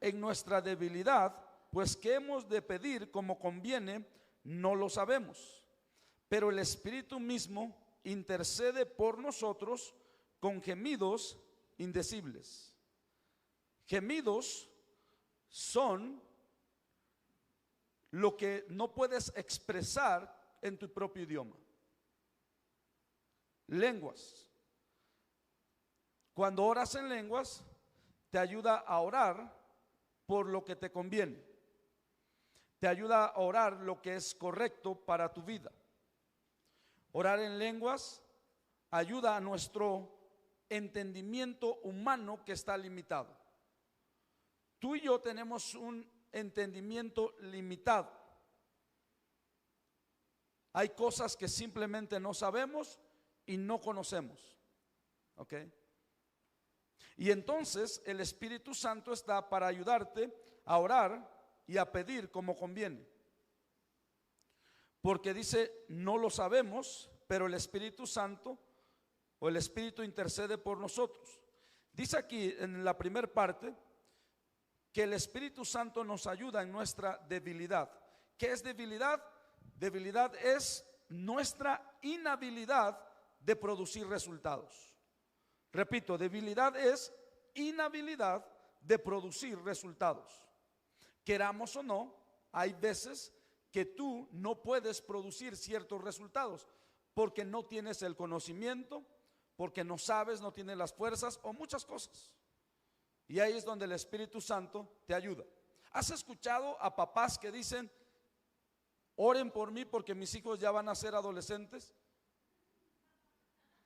en nuestra debilidad, pues que hemos de pedir como conviene, no lo sabemos. Pero el Espíritu mismo intercede por nosotros con gemidos indecibles. Gemidos son lo que no puedes expresar en tu propio idioma. Lenguas. Cuando oras en lenguas, te ayuda a orar por lo que te conviene. Te ayuda a orar lo que es correcto para tu vida. Orar en lenguas ayuda a nuestro entendimiento humano que está limitado. Tú y yo tenemos un entendimiento limitado. hay cosas que simplemente no sabemos y no conocemos. ¿Ok? Y entonces el Espíritu Santo está para ayudarte a orar y a pedir como conviene. Porque dice, no lo sabemos, pero el Espíritu Santo o el Espíritu intercede por nosotros. Dice aquí en la primera parte que el Espíritu Santo nos ayuda en nuestra debilidad. ¿Qué es debilidad? Debilidad es nuestra inhabilidad de producir resultados. Repito, debilidad es inhabilidad de producir resultados. Queramos o no, hay veces que tú no puedes producir ciertos resultados porque no tienes el conocimiento, porque no sabes, no tienes las fuerzas o muchas cosas. Y ahí es donde el Espíritu Santo te ayuda. ¿Has escuchado a papás que dicen, oren por mí porque mis hijos ya van a ser adolescentes?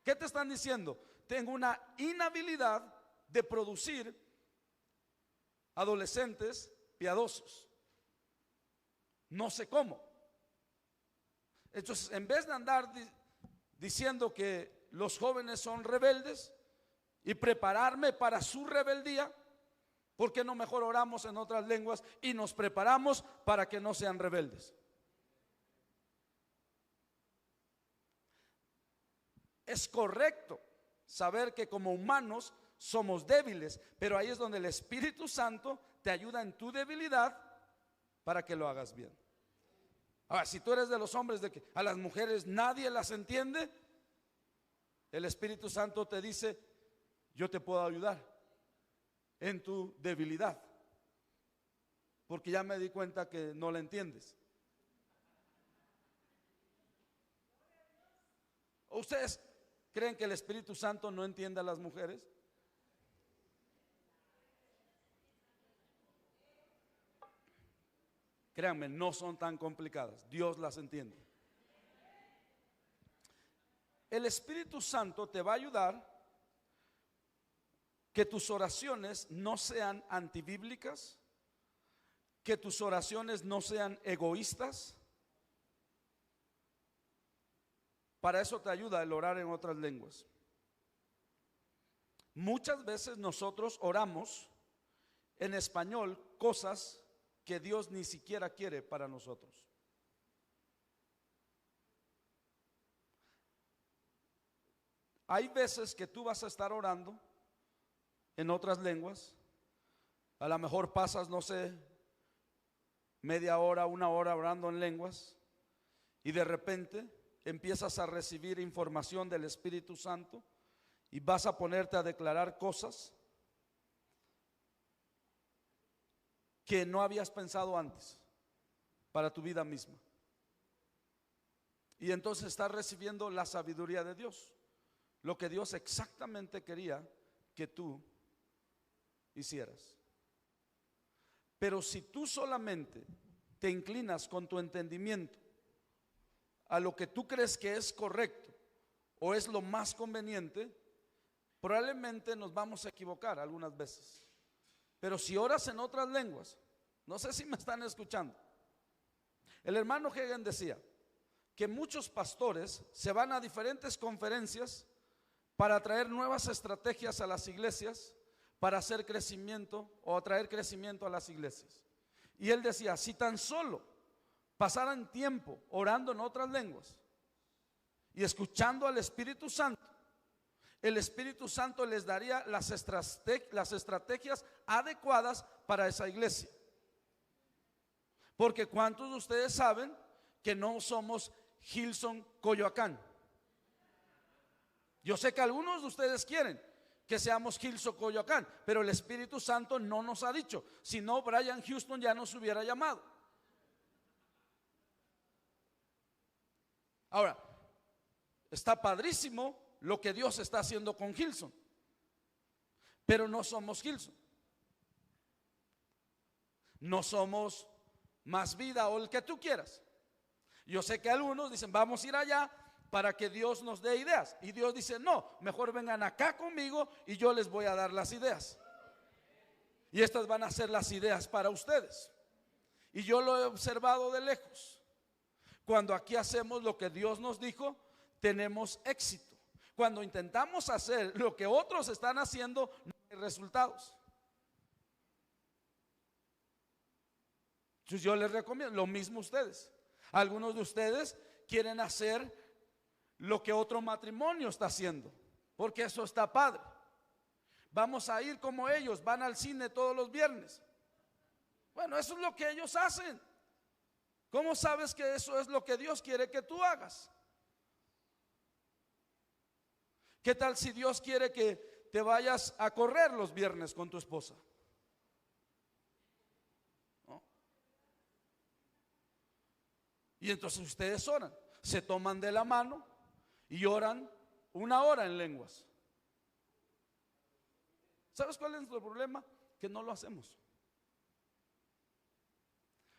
¿Qué te están diciendo? Tengo una inhabilidad de producir adolescentes piadosos. No sé cómo. Entonces, en vez de andar diciendo que los jóvenes son rebeldes y prepararme para su rebeldía, ¿por qué no mejor oramos en otras lenguas y nos preparamos para que no sean rebeldes? Es correcto saber que como humanos somos débiles, pero ahí es donde el Espíritu Santo te ayuda en tu debilidad para que lo hagas bien. Ahora, si tú eres de los hombres de que a las mujeres nadie las entiende, el Espíritu Santo te dice, yo te puedo ayudar en tu debilidad, porque ya me di cuenta que no la entiendes. ¿Ustedes creen que el Espíritu Santo no entiende a las mujeres? Créanme, no son tan complicadas. Dios las entiende. El Espíritu Santo te va a ayudar que tus oraciones no sean antibíblicas, que tus oraciones no sean egoístas. Para eso te ayuda el orar en otras lenguas. Muchas veces nosotros oramos en español cosas que Dios ni siquiera quiere para nosotros. Hay veces que tú vas a estar orando en otras lenguas, a lo mejor pasas, no sé, media hora, una hora orando en lenguas, y de repente empiezas a recibir información del Espíritu Santo y vas a ponerte a declarar cosas que no habías pensado antes para tu vida misma. Y entonces estás recibiendo la sabiduría de Dios, lo que Dios exactamente quería que tú hicieras. Pero si tú solamente te inclinas con tu entendimiento a lo que tú crees que es correcto o es lo más conveniente, probablemente nos vamos a equivocar algunas veces. Pero si oras en otras lenguas, no sé si me están escuchando. El hermano Hagin decía que muchos pastores se van a diferentes conferencias para traer nuevas estrategias a las iglesias, para hacer crecimiento o atraer crecimiento a las iglesias. Y él decía, si tan solo pasaran tiempo orando en otras lenguas y escuchando al Espíritu Santo, el Espíritu Santo les daría las estrategias adecuadas para esa iglesia. Porque ¿cuántos de ustedes saben que no somos Hillsong Coyoacán? Yo sé que algunos de ustedes quieren que seamos Hillsong Coyoacán, pero el Espíritu Santo no nos ha dicho. Si no, Brian Houston ya nos hubiera llamado. Ahora, está padrísimo lo que Dios está haciendo con Hillsong, pero no somos Hillsong. No somos Más Vida o el que tú quieras. Yo sé que algunos dicen, vamos a ir allá para que Dios nos dé ideas. Y Dios dice, no, mejor vengan acá conmigo y yo les voy a dar las ideas. Y estas van a ser las ideas para ustedes. Y yo lo he observado de lejos. Cuando aquí hacemos lo que Dios nos dijo, tenemos éxito. Cuando intentamos hacer lo que otros están haciendo, no hay resultados. Entonces yo les recomiendo lo mismo a ustedes. Algunos de ustedes quieren hacer lo que otro matrimonio está haciendo, porque eso está padre. Vamos a ir como ellos, van al cine todos los viernes. Bueno, eso es lo que ellos hacen. ¿Cómo sabes que eso es lo que Dios quiere que tú hagas? ¿Qué tal si Dios quiere que te vayas a correr los viernes con tu esposa? ¿No? Y entonces ustedes oran, se toman de la mano y oran 1 hora en lenguas. ¿Sabes cuál es nuestro problema? Que no lo hacemos.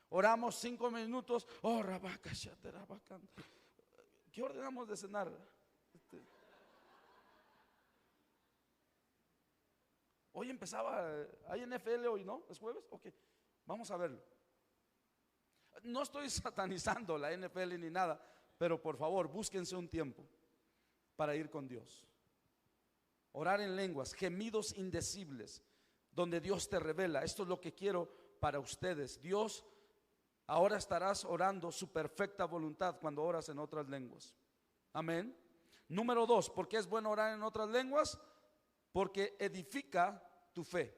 Oramos 5 minutos. Oh, rabaca, shaterabacan. ¿Qué ordenamos de cenar? Hoy empezaba. ¿Hay NFL hoy, no? ¿Es jueves? Ok, vamos a verlo. No estoy satanizando la NFL ni nada, pero por favor, búsquense un tiempo para ir con Dios. Orar en lenguas, gemidos indecibles, donde Dios te revela. Esto es lo que quiero para ustedes. Dios, ahora estarás orando su perfecta voluntad cuando oras en otras lenguas. Amén. Número 2, ¿por qué es bueno orar en otras lenguas? Porque edifica tu fe.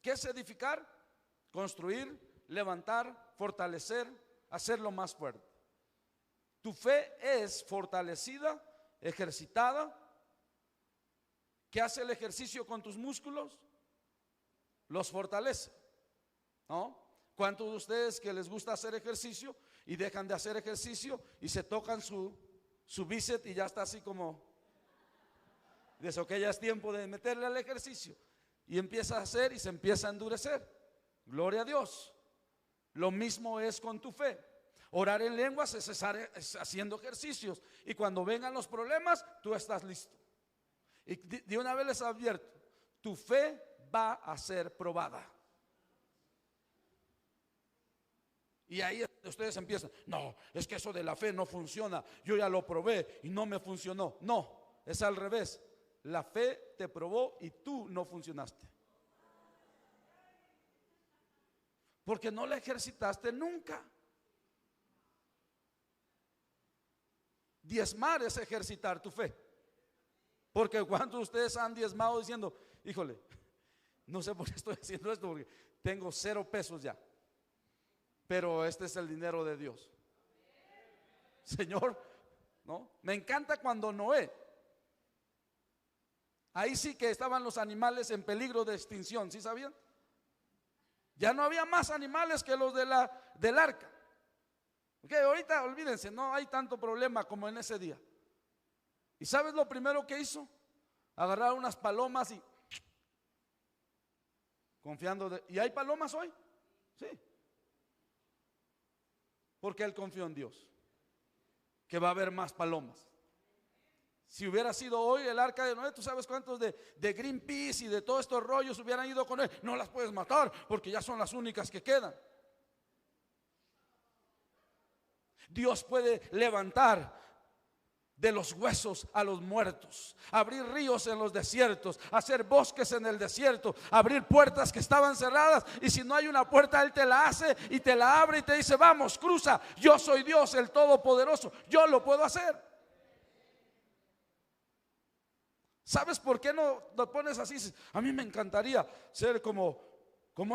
¿Qué es edificar? Construir, levantar, fortalecer, hacerlo más fuerte. Tu fe es fortalecida, ejercitada. ¿Qué hace el ejercicio con tus músculos? Los fortalece, ¿no? ¿Cuántos de ustedes que les gusta hacer ejercicio y dejan de hacer ejercicio y se tocan su bíceps y ya está así como de eso, que ya es tiempo de meterle al ejercicio, y empieza a hacer y se empieza a endurecer? Gloria a Dios. Lo mismo es con tu fe. Orar en lenguas es haciendo ejercicios, y cuando vengan los problemas tú estás listo. Y de una vez les advierto, tu fe va a ser probada. Y ahí ustedes empiezan, no, es que eso de la fe no funciona, yo ya lo probé y no me funcionó. No, es al revés. La fe te probó y tú no funcionaste, porque no la ejercitaste nunca. Diezmar es ejercitar tu fe. Porque cuántos de ustedes han diezmado diciendo, híjole, no sé por qué estoy haciendo esto, porque tengo 0 pesos ya, pero este es el dinero de Dios. Señor, ¿no? Me encanta cuando Noé, ahí sí que estaban los animales en peligro de extinción, ¿sí sabían? Ya no había más animales que los del arca. Okay, ahorita olvídense, no hay tanto problema como en ese día. ¿Y sabes lo primero que hizo? Agarrar unas palomas y confiando ¿y hay palomas hoy? Sí. Porque él confió en Dios, que va a haber más palomas. Si hubiera sido hoy el arca de Noé, tú sabes cuántos de Greenpeace y de todos estos rollos hubieran ido con él. No las puedes matar porque ya son las únicas que quedan. Dios puede levantar de los huesos a los muertos, abrir ríos en los desiertos, hacer bosques en el desierto, abrir puertas que estaban cerradas, y si no hay una puerta Él te la hace y te la abre y te dice, vamos, cruza, yo soy Dios el Todopoderoso, yo lo puedo hacer. ¿Sabes por qué no lo pones así? A mí me encantaría ser como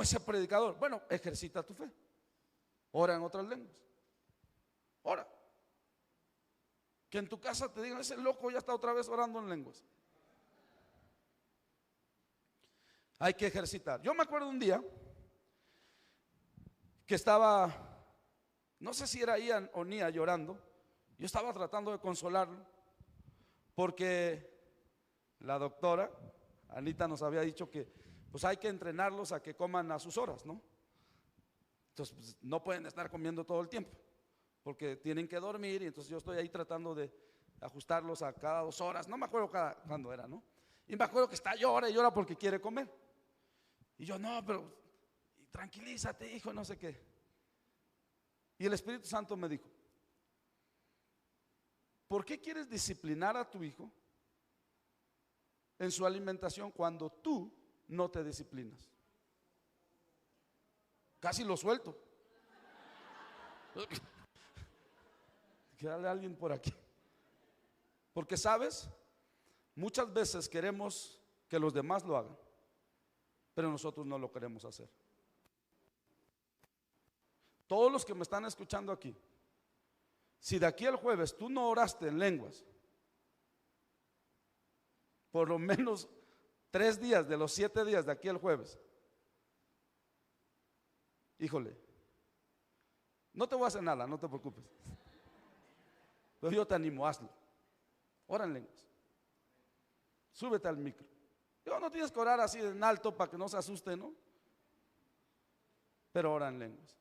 ese predicador. Bueno, ejercita tu fe, ora en otras lenguas, ora. Que en tu casa te digan, ese loco ya está otra vez orando en lenguas. Hay que ejercitar. Yo me acuerdo un día que estaba, no sé si era Ian o Nia llorando. Yo estaba tratando de consolarlo, porque la doctora Anita nos había dicho que pues hay que entrenarlos a que coman a sus horas, ¿no? Entonces pues, no pueden estar comiendo todo el tiempo, porque tienen que dormir, y entonces yo estoy ahí tratando de ajustarlos a cada 2 horas, no me acuerdo cuándo era, ¿no? Y me acuerdo que está llora y llora porque quiere comer. Y yo, no, pero tranquilízate, hijo, no sé qué. Y el Espíritu Santo me dijo, ¿por qué quieres disciplinar a tu hijo en su alimentación cuando tú no te disciplinas? Casi lo suelto. Quédale a alguien por aquí. Porque sabes, muchas veces queremos que los demás lo hagan, pero nosotros no lo queremos hacer. Todos los que me están escuchando aquí, si de aquí al jueves tú no oraste en lenguas, por lo menos 3 días de los 7 días de aquí al jueves, híjole, no te voy a hacer nada, no te preocupes. Pero yo te animo, hazlo. Ora en lenguas. Súbete al micro. Yo no tienes que orar así en alto para que no se asuste, ¿no? Pero ora en lenguas.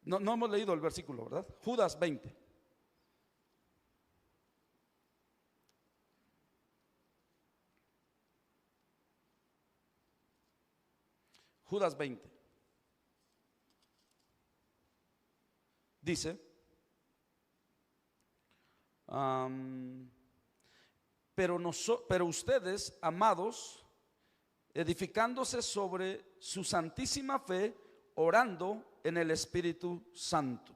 No hemos leído el versículo, ¿verdad? Judas 20. Judas 20. Dice, pero ustedes, amados, edificándose sobre su santísima fe, orando en el Espíritu Santo.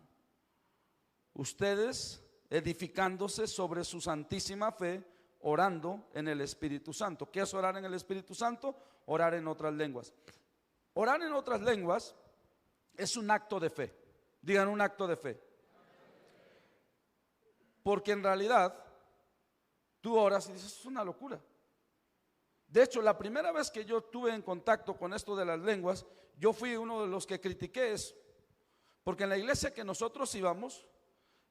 Ustedes edificándose sobre su santísima fe, orando en el Espíritu Santo. ¿Qué es orar en el Espíritu Santo? Orar en otras lenguas. Orar en otras lenguas es un acto de fe. Digan, un acto de fe. Porque en realidad tú oras y dices, es una locura. De hecho, la primera vez que yo tuve en contacto con esto de las lenguas, yo fui uno de los que critiqué eso. Porque en la iglesia que nosotros íbamos,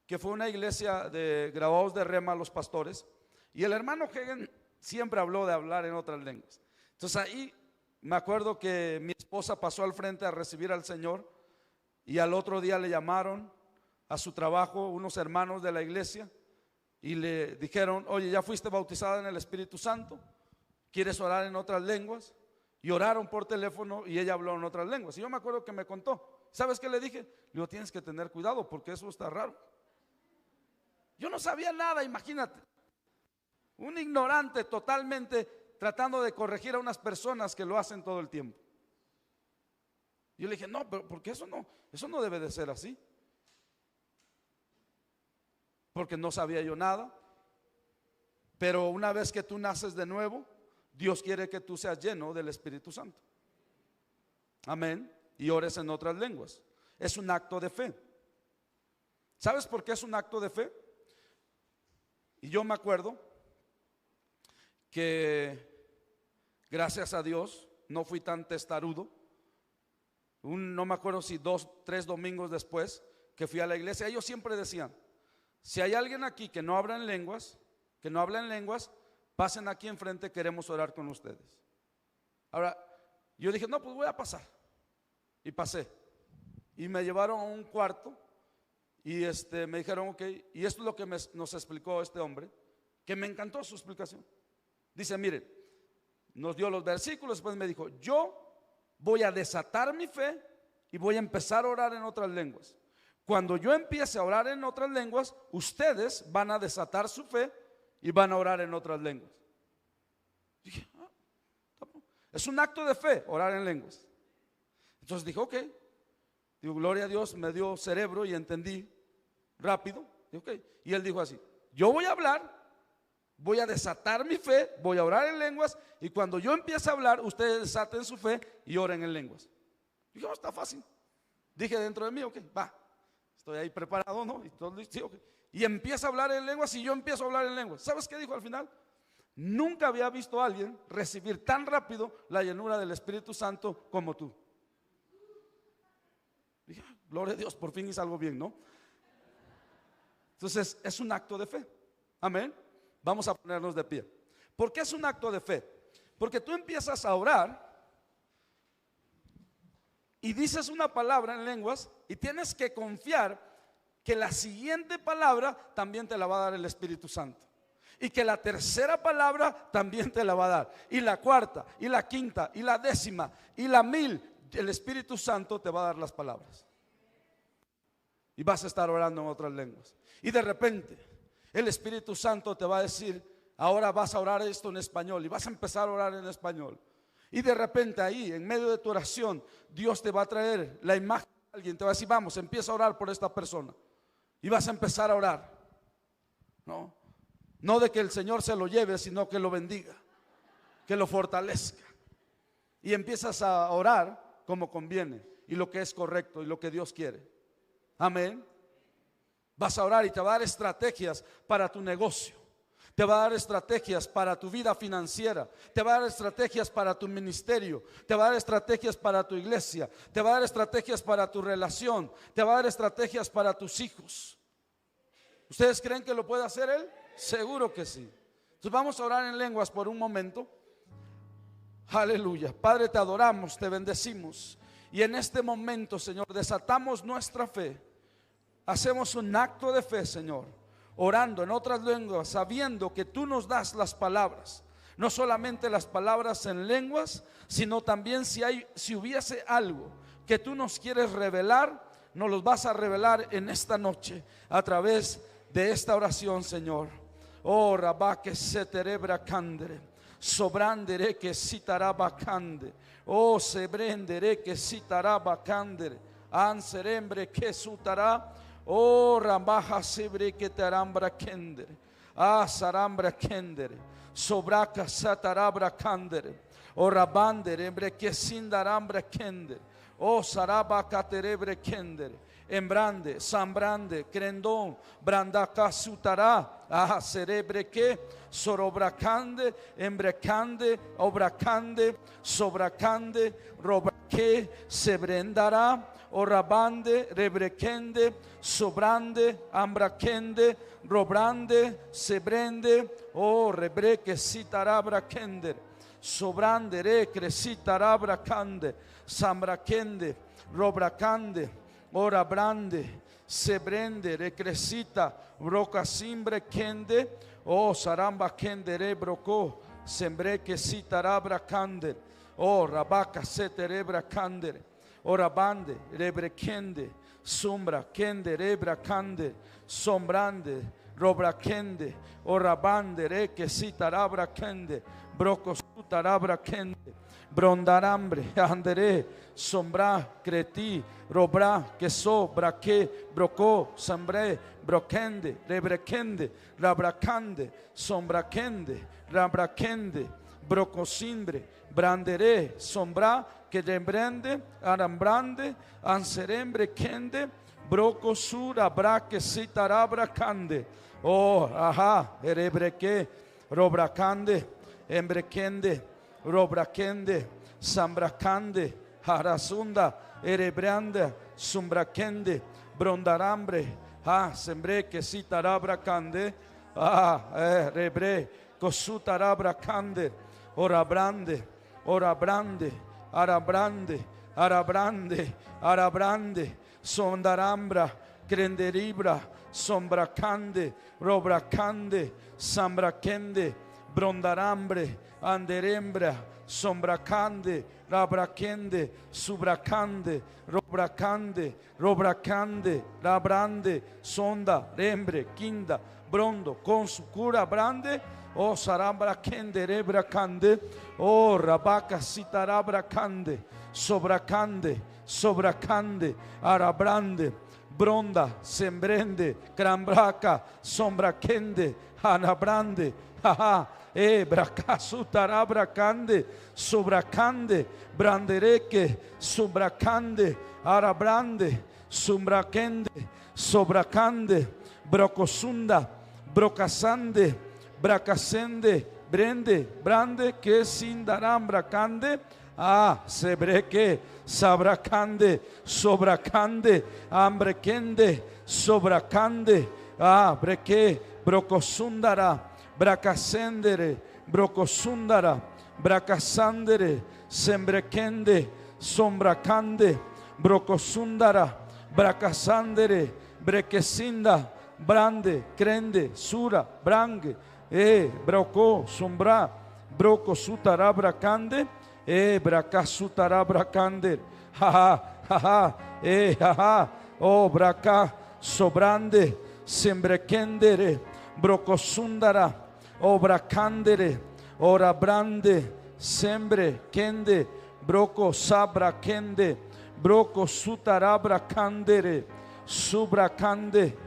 que fue una iglesia de graduados de Rema, los pastores, y el hermano Hagen siempre habló de hablar en otras lenguas. Entonces ahí me acuerdo que mi esposa pasó al frente a recibir al Señor, y al otro día le llamaron a su trabajo unos hermanos de la iglesia y le dijeron, oye, ¿ya fuiste bautizada en el Espíritu Santo? ¿Quieres orar en otras lenguas? Y oraron por teléfono y ella habló en otras lenguas. Y yo me acuerdo que me contó. ¿Sabes qué le dije? Le digo, tienes que tener cuidado porque eso está raro. Yo no sabía nada, imagínate. Un ignorante totalmente tratando de corregir a unas personas que lo hacen todo el tiempo. Yo le dije, no, pero porque eso no debe de ser así. Porque no sabía yo nada. Pero una vez que tú naces de nuevo, Dios quiere que tú seas lleno del Espíritu Santo. Amén. Y ores en otras lenguas. Es un acto de fe. ¿Sabes por qué es un acto de fe? Y yo me acuerdo que gracias a Dios no fui tan testarudo. No me acuerdo si 2, 3 domingos después que fui a la iglesia, ellos siempre decían, si hay alguien aquí que no habla en lenguas, pasen aquí enfrente, queremos orar con ustedes. Ahora, yo dije, no, pues voy a pasar. Y pasé. Y me llevaron a un cuarto y me dijeron, ok, y esto es lo que nos explicó este hombre, que me encantó su explicación. Dice, mire, nos dio los versículos, después me dijo, yo voy a desatar mi fe y voy a empezar a orar en otras lenguas. Cuando yo empiece a orar en otras lenguas, ustedes van a desatar su fe y van a orar en otras lenguas. Dije, es un acto de fe orar en lenguas. Entonces dije, ok. Digo, gloria a Dios, me dio cerebro y entendí rápido. Digo, ok. Y él dijo así, yo voy a hablar, voy a desatar mi fe, voy a orar en lenguas, y cuando yo empiece a hablar, ustedes desaten su fe y oren en lenguas. Dije, no, está fácil. Dije dentro de mí, ok, va, estoy ahí preparado, ¿no? Y todo listo, sí, okay. Y empieza a hablar en lenguas y yo empiezo a hablar en lenguas. ¿Sabes qué dijo al final? Nunca había visto a alguien recibir tan rápido la llenura del Espíritu Santo como tú. Dije, gloria a Dios, por fin hice algo bien, ¿no? Entonces es un acto de fe. Amén. Vamos a ponernos de pie. ¿Por qué es un acto de fe? Porque tú empiezas a orar y dices una palabra en lenguas y tienes que confiar que la siguiente palabra también te la va a dar el Espíritu Santo, y que la tercera palabra también te la va a dar, y la cuarta, y la quinta, y la décima, y la 1000. El Espíritu Santo te va a dar las palabras. y vas a estar orando en otras lenguas. Y de repente el Espíritu Santo te va a decir: ahora vas a orar esto en español, y vas a empezar a orar en español. Y de repente ahí, en medio de tu oración, Dios te va a traer la imagen de alguien, te va a decir: vamos, empieza a orar por esta persona. Y vas a empezar a orar. No de que el Señor se lo lleve, sino que lo bendiga, que lo fortalezca. Y empiezas a orar como conviene, y lo que es correcto, y lo que Dios quiere. Amén. Vas a orar y te va a dar estrategias para tu negocio. Te va a dar estrategias para tu vida financiera. Te va a dar estrategias para tu ministerio. Te va a dar estrategias para tu iglesia. Te va a dar estrategias para tu relación. Te va a dar estrategias para tus hijos. ¿Ustedes creen que lo puede hacer Él? Seguro que sí. Entonces vamos a orar en lenguas por un momento. Aleluya. Padre, te adoramos, te bendecimos. Y en este momento, Señor, desatamos nuestra fe. Hacemos un acto de fe, Señor, orando en otras lenguas, sabiendo que tú nos das las palabras. No solamente las palabras en lenguas, sino también si hubiese algo que tú nos quieres revelar, nos los vas a revelar en esta noche a través de esta oración, Señor. Oh, Rabá que se terebra candere, sobrandere que citará bacande. Oh, sebrendere que citará bacandere, anserembre que sutará. Oh, Rambaja sebre que te arambra kendere. Ah, sarambra kendere. Sobraca satarabra candere. Oh, rabandere, embre que sindarambra kendere. Oh, saraba caterebre kendere. Embrande, sambrande, crendón, brandaca sutará. Ah, cerebre que sorobracande, embrecande, obracande, sobracande, robraque, sebrendará. Orabande, rebrequende, sobrande, ambraquende, robrande, sebrende, oh rebreque citarabrakende, sobrande, recrecitarabrakande, sambraquende, robracande, orabrande, sebrende, recrecita, brocasimbre oh sarambakende, rebroco, sembreque citarabrakande, oh rabaca seterebracande. Orabande, rebrekende, sombra, kende, rebrakande, sombrande, robraquende, orabande, reke, citarabrakende, brocosutarabracende, brondarambre, andere, sombra, creti, robra, queso, braque, brocó, sambre, broquende, rebrekende, rabracande, sombraquende, rabracende, brocosimbre, brandere, sombra, que rembrende, arambrande, anserembre, kende, brocosura, braque, citarabrakande, oh, ajá, erebreque, robracande, embrequende, robraquende, sambracande, harasunda, erebranda, sumbraquende, brondarambre, ah, sembreque, citarabrakande, ah, rebre, cosutarabracande, orabrande, orabrande, arabrande, arabrande, arabrande, sondarambra, crenderibra, sombracande, robracande, sambraquende, brondarambre, anderembra, sombracande, rabraquende, subracande, robracande, robracande, rabrande, sonda, rembre, quinda, brondo, consucura, brande, oh sarambra kende rebra cande, oh rabaca citarabra cande, sobracande, sobracande, arabrande, bronda, sembrende, crambraca, sombracende, anabrande, jaja, bracasutarabra cande, sobracande, brandereque, sobracande, arabrande, sombracende, sobracande, brocosunda, brocasande, bracasende, brende, brande, que sindaram bracande, ah, sebreque, sabracande, sobracande, ambrequende, sobracande, ah, breque, brocosundara, bracasendere, brocosundara, bracasandere, sembrequende, sombracande, brocosundara, bracasandere, brequesinda, brande, crende, sura, brangue, broco, sombra, broco, sutarabracande, bracasutarabracande, jaja, jaja, jaja, oh, braca, sobrande, sembrekendere, brocosundara, obracandere, orabrande, sembre, kende, broco sabra kende, broco sutarabra candere, subracande,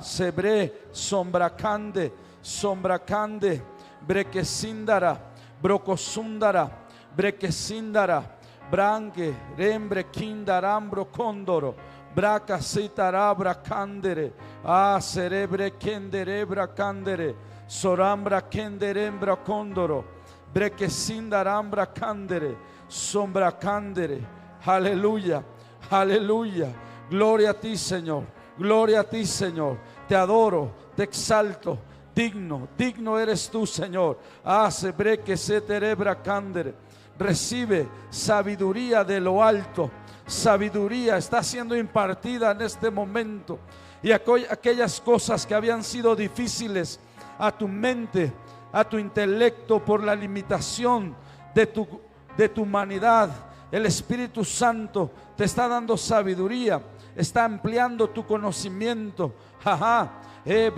sebre, sombracande, sombracande, brequesindara, brocosundara, brequesindara, branque, rembre, kindarambro, condoro, braca citarabra candere, cerebre, kenderebra candere, sorambra, kenderembra condoro, brequesindarambra candere, sombra candere. Aleluya, aleluya. Gloria a ti, Señor. Gloria a ti, Señor. Te adoro, te exalto. Digno, digno eres tú, Señor. Sebre que se terebra candere. Recibe sabiduría de lo alto. Sabiduría está siendo impartida en este momento. Y aquellas cosas que habían sido difíciles a tu mente, a tu intelecto, por la limitación de tu humanidad, el Espíritu Santo te está dando sabiduría, está ampliando tu conocimiento. Y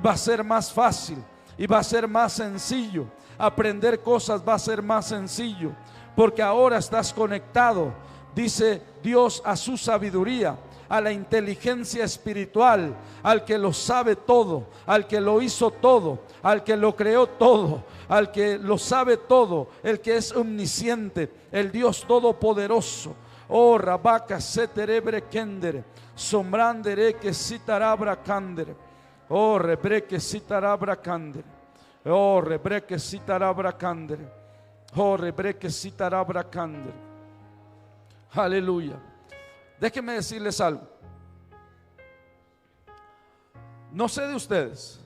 va a ser más fácil, y va a ser más sencillo. Aprender cosas va a ser más sencillo, porque ahora estás conectado, dice Dios, a su sabiduría, a la inteligencia espiritual, al que lo sabe todo, al que lo hizo todo, al que lo creó todo, al que lo sabe todo, el que es omnisciente, el Dios todopoderoso. Rabaca seterebre kendere, sombrandere que citarabra candere, rebre que citarabra candere, rebre que citarabra candere, rebre que citarabra candere. Aleluya. Déjenme decirles algo. No sé de ustedes,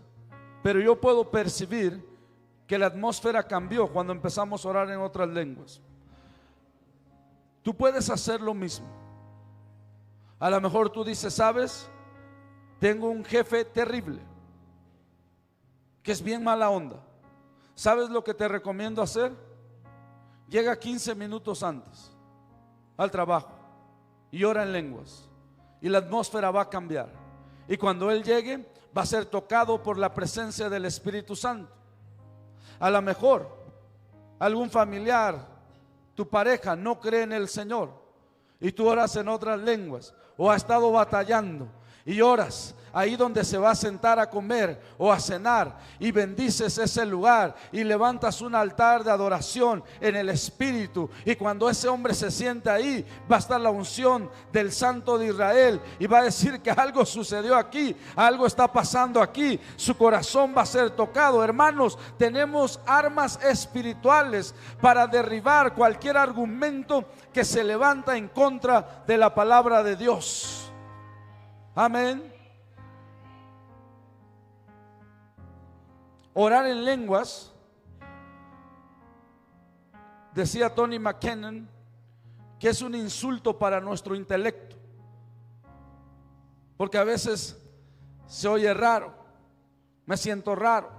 pero yo puedo percibir que la atmósfera cambió cuando empezamos a orar en otras lenguas. Tú puedes hacer lo mismo. A lo mejor tú dices, ¿sabes? Tengo un jefe terrible, que es bien mala onda. ¿Sabes lo que te recomiendo hacer? Llega 15 minutos antes al trabajo y ora en lenguas, y la atmósfera va a cambiar. Y cuando él llegue, va a ser tocado por la presencia del Espíritu Santo. A lo mejor algún familiar, tu pareja no cree en el Señor, y tú oras en otras lenguas, o ha estado batallando y oras ahí donde se va a sentar a comer o a cenar, y bendices ese lugar y levantas un altar de adoración en el Espíritu. Y cuando ese hombre se siente ahí, va a estar la unción del Santo de Israel, y va a decir que algo sucedió aquí, algo está pasando aquí, su corazón va a ser tocado. Hermanos, tenemos armas espirituales para derribar cualquier argumento que se levanta en contra de la palabra de Dios. Amén. Orar en lenguas, decía Tony McKinnon, que es un insulto para nuestro intelecto, porque a veces se oye raro, me siento raro,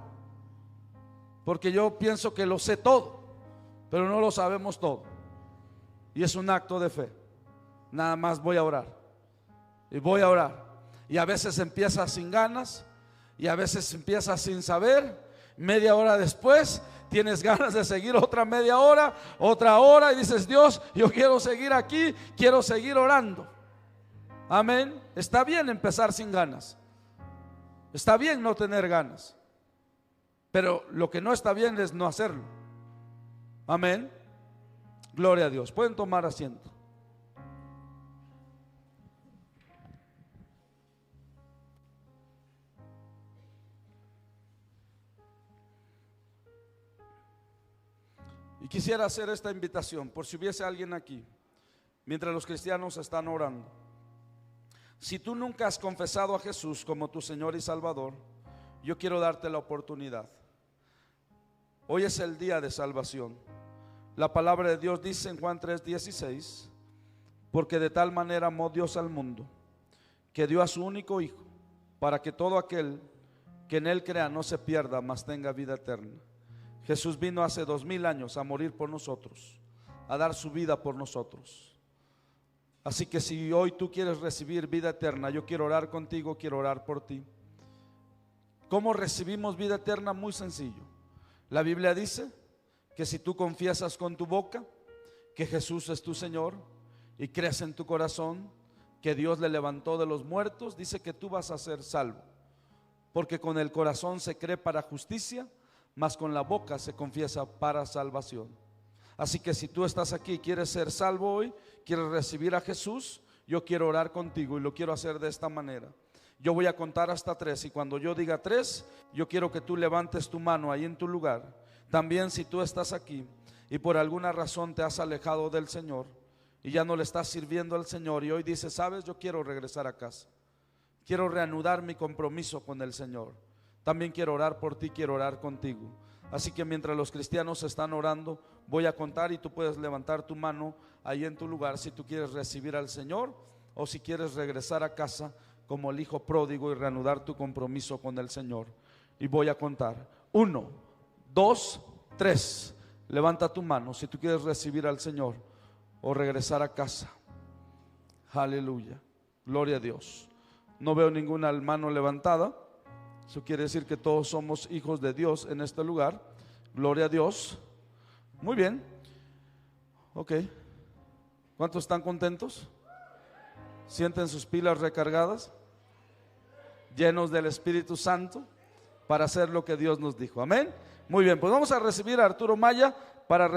porque yo pienso que lo sé todo, pero no lo sabemos todo, y es un acto de fe. Nada más voy a orar, y voy a orar, y a veces empieza sin ganas, y a veces empieza sin saber. Media hora después tienes ganas de seguir otra media hora, otra hora, y dices, Dios, yo quiero seguir aquí, quiero seguir orando. Amén. Está bien empezar sin ganas, está bien no tener ganas, pero lo que no está bien es no hacerlo. Amén. Gloria a Dios. Pueden tomar asiento. Y quisiera hacer esta invitación, por si hubiese alguien aquí, mientras los cristianos están orando. Si tú nunca has confesado a Jesús como tu Señor y Salvador, yo quiero darte la oportunidad. Hoy es el día de salvación. La palabra de Dios dice en Juan 3:16, porque de tal manera amó Dios al mundo, que dio a su único Hijo, para que todo aquel que en él crea no se pierda, mas tenga vida eterna. Jesús vino hace 2000 años a morir por nosotros, a dar su vida por nosotros, Así que si hoy tú quieres recibir vida eterna, yo quiero orar contigo, quiero orar por ti. ¿Cómo recibimos vida eterna? Muy sencillo. La Biblia dice que si tú confiesas con tu boca que Jesús es tu Señor y crees en tu corazón que Dios le levantó de los muertos, dice que tú vas a ser salvo. Porque con el corazón se cree para justicia, mas con la boca se confiesa para salvación. Así que si tú estás aquí y quieres ser salvo hoy, quieres recibir a Jesús, yo quiero orar contigo y lo quiero hacer de esta manera. Yo voy a contar hasta 3 y cuando yo diga 3, yo quiero que tú levantes tu mano ahí en tu lugar. También si tú estás aquí y por alguna razón te has alejado del Señor y ya no le estás sirviendo al Señor y hoy dices, sabes, yo quiero regresar a casa, quiero reanudar mi compromiso con el Señor. También quiero orar por ti, quiero orar contigo. Así que mientras los cristianos están orando, voy a contar y tú puedes levantar tu mano ahí en tu lugar si tú quieres recibir al Señor o si quieres regresar a casa como el hijo pródigo y reanudar tu compromiso con el Señor. Y voy a contar 1, 2, 3. Levanta tu mano si tú quieres recibir al Señor o regresar a casa. Aleluya, gloria a Dios. No veo ninguna mano levantada. Eso quiere decir que todos somos hijos de Dios en este lugar. Gloria a Dios. Muy bien. Ok. ¿Cuántos están contentos? ¿Sienten sus pilas recargadas? Llenos del Espíritu Santo para hacer lo que Dios nos dijo. Amén. Muy bien, pues vamos a recibir a Arturo Maya para recibir